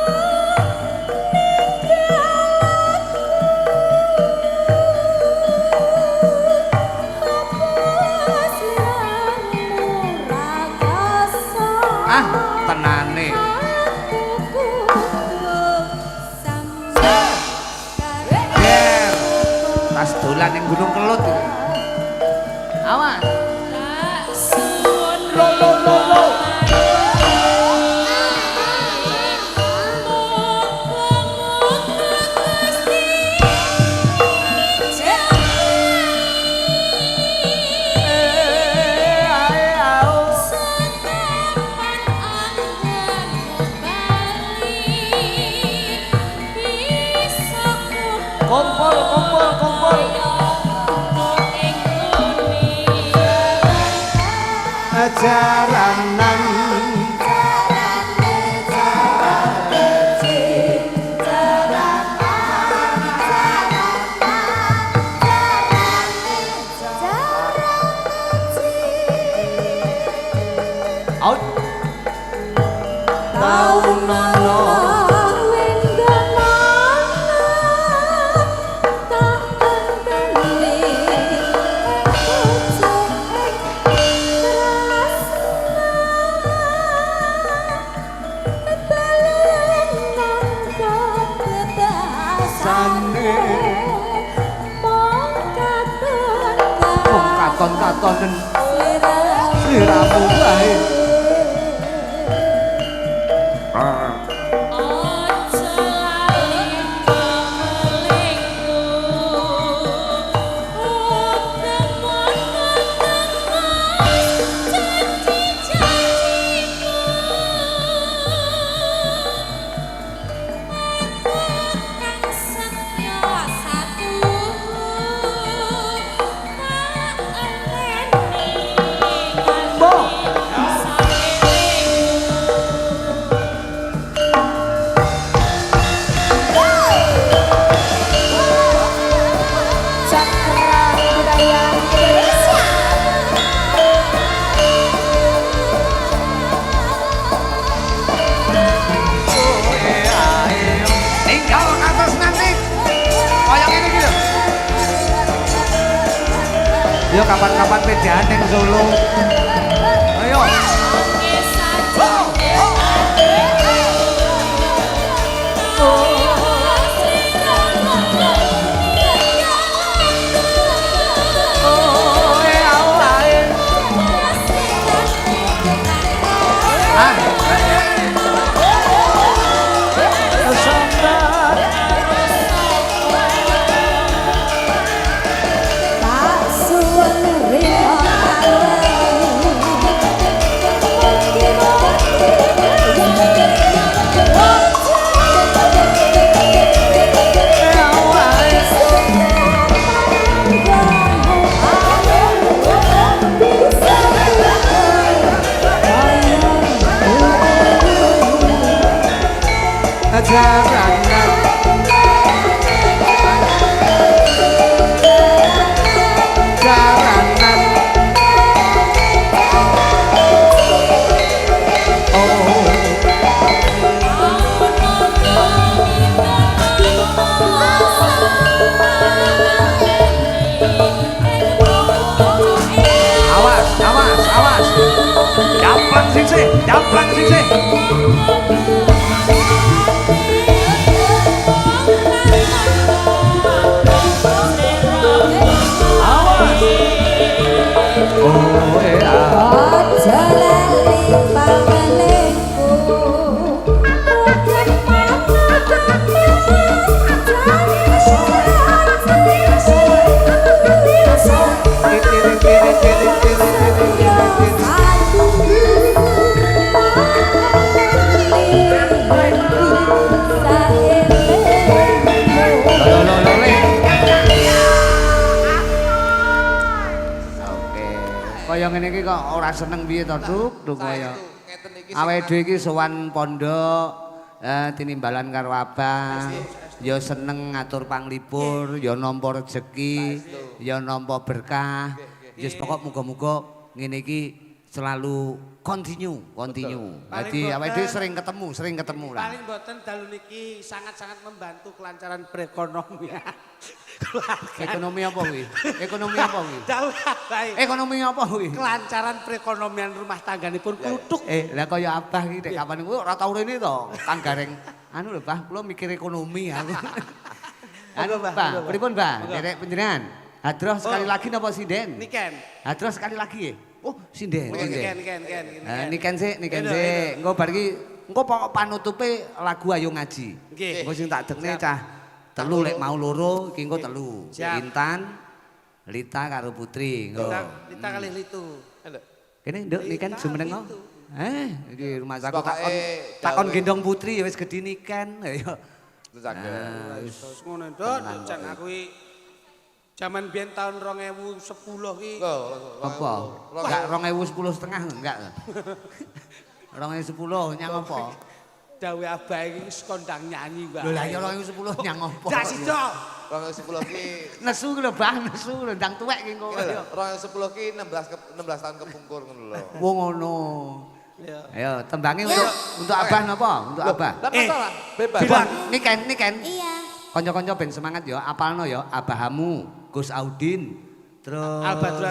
Tenane. Ger. Tas dolan ning Gunung Kelut iki. Awas. Kumpul. Jaranan Out. Taunono. rasane mong katon-katonen sliramu wae. Yo kapan-kapan pedahan ning Solo. Ayo. tak suwe Jaranan Jaranan Awas, awas, awas. Damplang sisi, damplang sisi. Oh, aja lali pangalengku kaya ngene iki kok ora seneng piye to, Duk kaya. Ngeten iki Awake dhewe iki sowan pondok tinimbalan karo Abah. Ya seneng ngatur panglipur, ya nampa rejeki, ya nampa berkah. Ya pokok muga-muga ngene iki selalu continue. Dadi awake dhewe sering ketemu lah. Paling mboten dalu niki sangat-sangat membantu kelancaran perekonomian. Keluarga. Ekonomi apa kuwi? Ekonomi apa kuwi? Dawuh bae. Ekonomi apa kuwi? Kelancaran perekonomian rumah tangganipun kluthuk. Lah kaya Abah iki nek kapan kuwi ora tau rene to. Kang Gareng anu lho, Bah, kula mikir ekonomi aku. Anu, Bah, pripun, Bah? Derek panjenengan. Hadroh sekali lagi napa sinden? Niken. Hadroh sekali lagi ya? Oh, sinden. Niken. Niken sik. Engko bar iki engko pokok panutupe lagu Ayo Ngaji. Nggih. Engko sing tak dekne cah telu lek mau loro iki engko telu. Intan, Lita karo Putri. Engko. Lita kalih Litu. Kene nduk niken jumeneng kok. Iki rumah saku Pokoke takon gendong Putri ya wis gedhi niken. Ayo. Wis ngono nduk, jan aku iki jaman biyen tahun 2010 iki. Apa? Enggak 2010 setengah enggak. 2010 nyang apa? Dawe Abah iki wis kondang nyanyi, Mbak. Lho lah ya 2010 nyang apa? Gak sida. 2010 ki Nesu lho Bang, nesu lho ndang tuwek ki engko. 2010 ki 16 tahun kepungkur ngono lho. Wong ngono. Ya. Ayo tembange untuk Abah napa? Untuk Abah. Lah masalah bebas. Niken. iya Kanca-kanca ben semangat ya, apalno ya Abahamu, Gus Audin, terus Albatul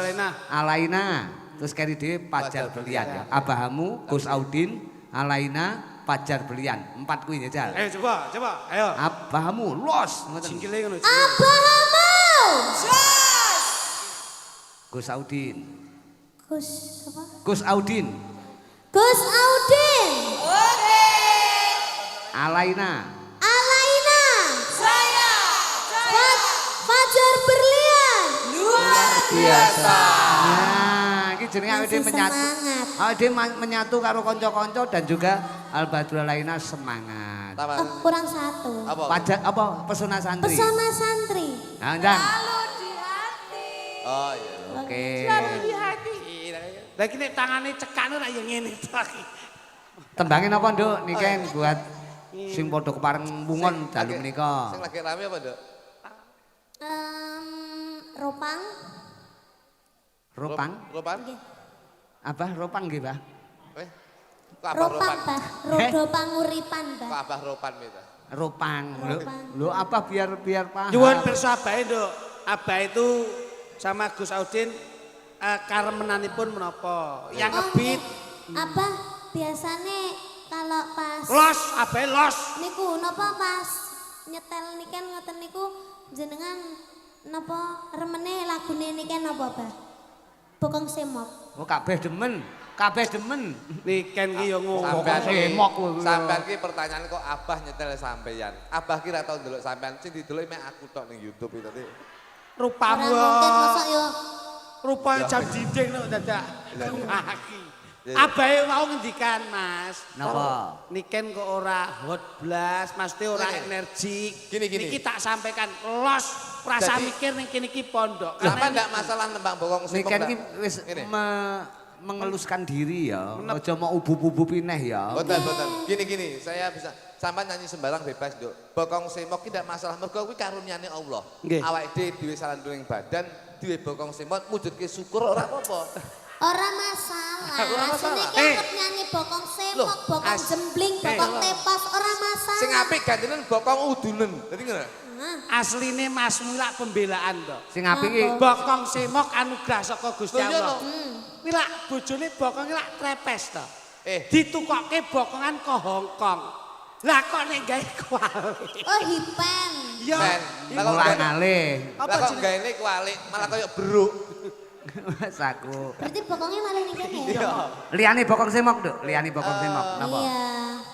Alaina, terus keri dhewe Pajar Beliat ya. Abahamu, Gus Audin, Alaina, Fajar Berlian. 4 kuwi njajal. Ayo coba, ayo. Abahmu los ngoten. Jingkile ngono. Abahamu. Gus Audin. Gus apa? Gus Audin. Gus Audin. Alaina. Alaina. Saya. Fajar Berlian. Luar Biasa. Nah, iki jenenge awake dhewe Masih menyatu. semangat. Awake dhewe menyatu karo kanca-kanca dan juga Al-Badrul Laina semangat. Tambah. Oh, kurang satu. Apa? Pajak apa? Pesona santri. Pesona santri. Nah, Jang. Lalu di hati. Oh iya. Oke. Lalu di hati. Lah iki nek tangane cekane ra ya ngene to iki. Tembangin apa, Nduk? Niken buat sing padha kepareng mungon dalu Sing menika. lagi rame apa, Dok? Ropang. Ropang? Ropan? Abah ropang nggih, Bah? Kok abah Ropang, ropan? Bah. Rodo panguripan, Kok Bah. abah ropan itu? Ropang. Ropang. Lho apa biar paham. Nyuwun pirsa abahe, Nduk. Abah itu sama Gus Audin karemenanipun menapa? Yang ngebit Abah biasane kalau pas los, abahe los. niku napa pas nyetel niken ngoten niku jenengan napa remene lagune niken napa, Bah? Bokong semok. Oh, kabeh demen. Kabeh demen. Niken ki yo ngono. Sampean ki, semok kuwi. sampean ki pertanyaan kok abah nyetel sampeyan. Abah ki ra tau ndelok sampean, sing didelok mek aku tok ning YouTube itu tadi. Rupamu Ora mungkin mosok yo rupanya jam dinding nek dadak. Aki. Abahe mau ngendikan, Mas. Napa? Niken kok ora hot blas, mesti ora energik. Gini. Niki tak sampaikan los, rasa Jadi- mikir ning kene iki pondok. Sampean ndak masalah nembang bokong simok. Niken ndak? iki wis Ngene. mengeluskan diri ya. Aja mau ubub-ubub pineh ya. Betul. Gini, saya bisa sampean nyanyi sembarang bebas, Nduk. Bokong semok ki ndak masalah, mergo kuwi karuniane Allah. Nggih. Awake dhewe salanduring badan, duwe bokong semok mujudke syukur ora apa-apa. ora masalah. Ora masalah. Asline ki arep nyanyi bokong semok, bokong jembling, bokong tepas ora masalah. Sing apik gantenen bokong udunen. Dadi ngono. Asline Mas Mula pembelaan to. Sing apik iki Bokong semok anugrah saka Gusti Lho, iya Allah. lho. Kuwi lak bojone bokonge lak trepes to. Ditukokke bokongan ke Hongkong. Lah kok nek gawe kuali. Oh, hipen. Ya. Ben, lah kok mulai gawe- ngalih. lah kok gaene kualik malah koyo beruk. Mas aku. Berarti bokongnya malah niken ya? Iya. Liyane bokong semok, Nduk. Liyane bokong semok. Napa? Iya.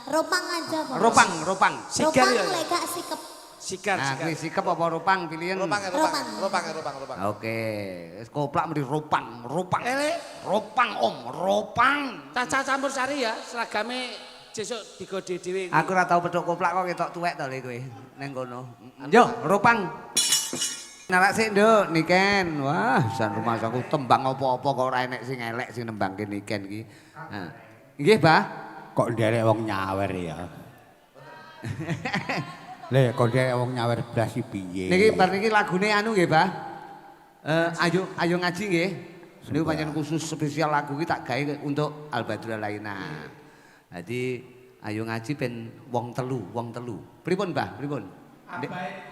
Ropang aja, Pak. Ropang. Sigar Ropang ya. lek gak sikep. Sigar, Nah, sigar. kuwi sikep apa ropang pilihan? Ropang. Oke, wis koplak mesti ropang. Ele. Ropang Om, ropang. Caca campur sari ya, seragame sesuk digode dhewe. Aku ora tau pedhok koplak kok ketok tuwek to le kowe ning kono. Yo, ropang. Narak sik, Nduk, Niken. Wah, jan rumah aku tembang apa-apa kok ora enek sing elek sing nembangke Niken iki. Nah. Nggih, Bah. Kok nderek wong nyawer ya. Le, kok nderek wong nyawer blas iki piye? Niki bar niki lagune anu nggih, Bah. Ayo ngaji nggih. Niku pancen khusus spesial lagu iki tak gawe untuk Al-Badrul Laina. Jadi ayo ngaji ben wong telu. Pripun, Bah? Pripun?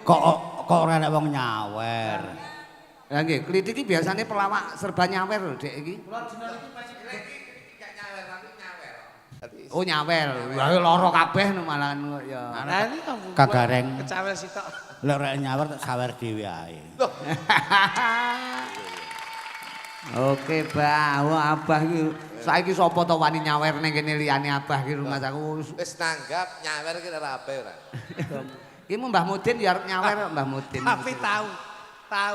Kok ora enek wong nyawer. Lah nggih, klitik iki biasane pelawak serba nyawer lho, Dek iki. Oh nyawer. Lah lara kabeh malahan kok ya. Nah ini Kagareng. kecawel sitok. Lek ora nyawer tak sawer dhewe ae. Oke, Bah. Wah, Abah iki saiki sapa to wani nyawer ning kene liyane Abah iki rumah aku. Wis nanggap nyawer ki ora ape ora. Iki Mbah Mudin ya arep nyawer Mbah Mudin. Tapi tahu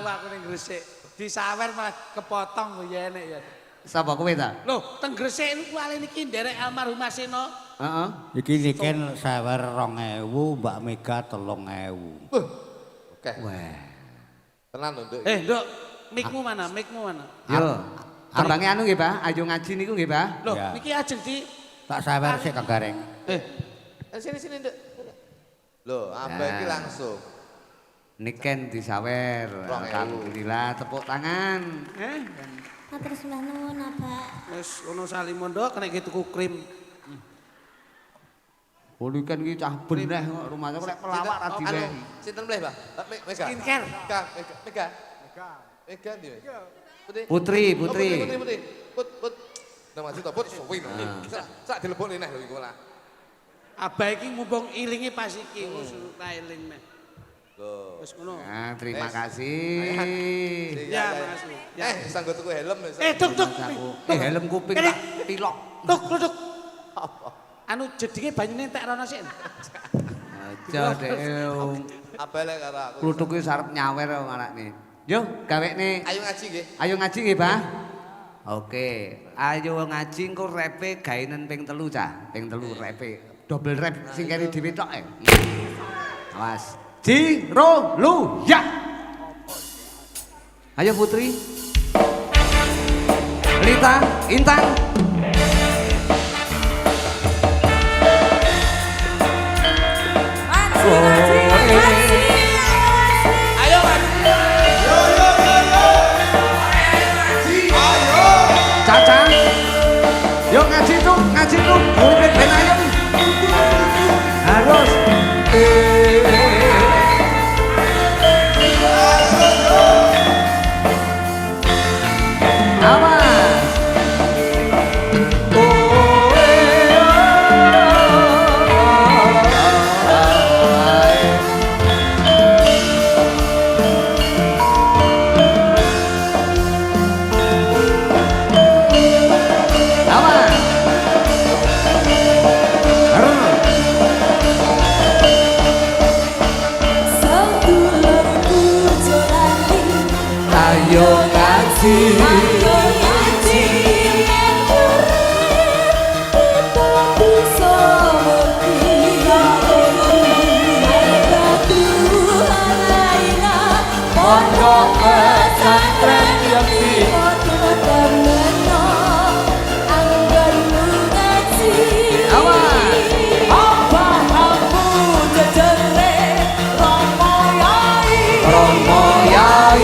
aku ning Gresik. Disawer malah kepotong kok ya enek ya. Sapa kowe ta? Loh, teng Gresik niku kuali niki nderek almarhum Maseno. Heeh. Iki Niken sawer 2000, Mbak Mega 3000. Oke. Wah. Tenan lho, Nduk. Nduk, mikmu mana? Yo. Tembange anu nggih, Bah. Ayo ngaji niku nggih, Bah. Loh, Ya. niki ajeng di Tak sawer sik Kagareng. Sini, Nduk. Loh, abah iki langsung. Niken disawer. 2000. Alhamdulillah, tepuk tangan. Matur sembah nuwun, Abah. wis ono salimondo kena iki tuku krim. Oh Niken iki cah beneh kok rumahnya kok lek pelawak ra diwehi. Sinten mleh, Mbah? Mega. Skincare. Mega ndi? Putri. Putri. Put. Nang maju to, Put. Suwi. Sak dilebokne neh lho iku lah. Abah iki mumpung ilinge pas iki wis tak eling meneh. Loh. Wis ngono. Nah, terima kasih. Ya, makasih. Ya. Sanggo tuku helm. Tuk. Helm kuping tak pilok. Tuk. Anu jedinge banyune entek rono sik. Aja deh. Apa lek karo aku. Kluthuk iki arep nyawer kok anakne. Yo, gawekne. Ayo ngaji nggih. Ayo ngaji nggih, Pak. Oke, ayo ngaji engko repe gaenen ping 3 cah, ping 3 repe. Double rep sing kene dhewe tok e. Awas. Ji, ro, lu, ya. Ayo Putri. Lita, Intan. Ayo ngaji. Caca. Yo ngaji tuh, murid ben ayem. Harus. Awas. Ayo ngaji. Pondok pesantren Yakti. Awas. Romo Yai.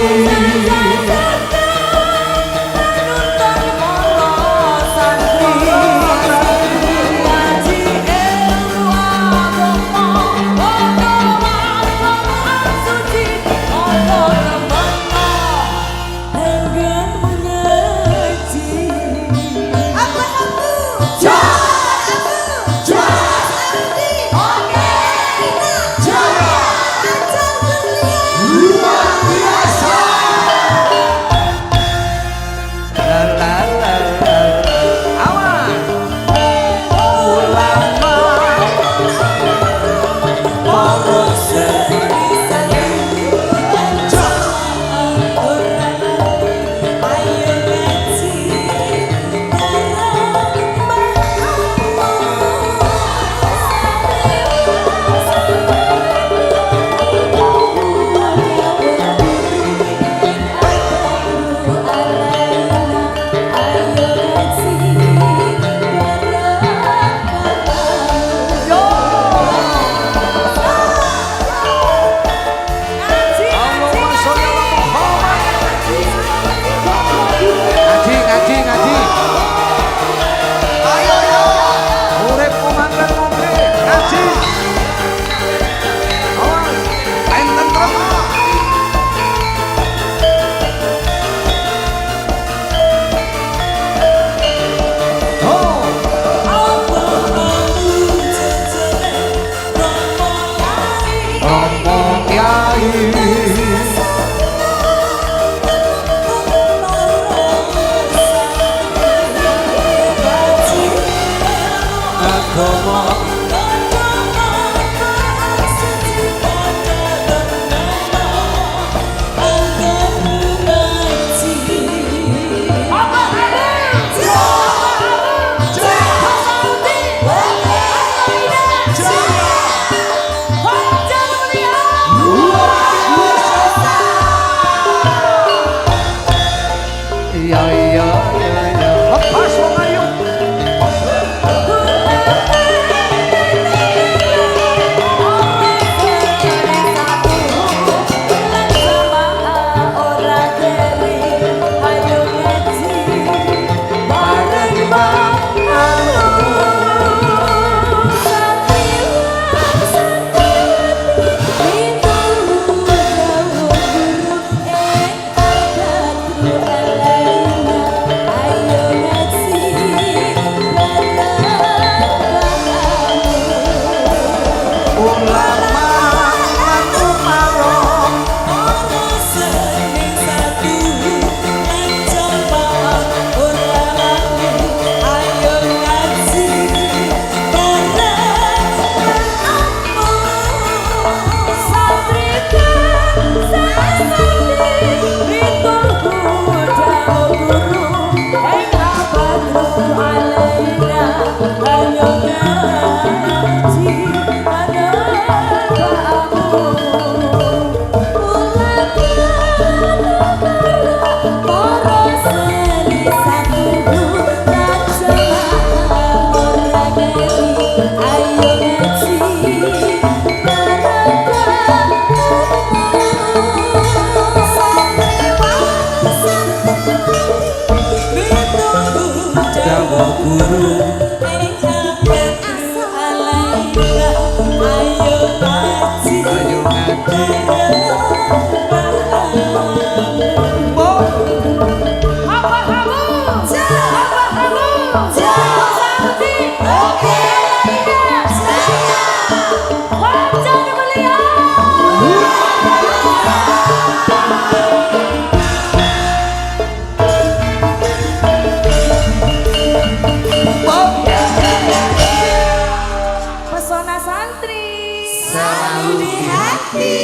selalu di hati.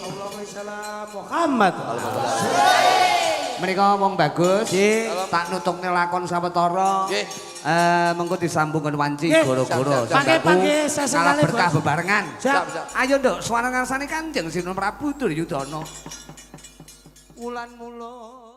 Allahumma sholli Muhammad. Menika wong bagus. Nggih. Tak nutukne lakon sawetara. Nggih. Mengko disambungkan wanci Nggih. goro-goro. Siap, siap, siap. Pake Ngalah sesekali, berkah Bos. bebarengan. Siap. Ayo nduk, suara ngarsane Kanjeng Sinun Prabu Duryudana. Wulan mulo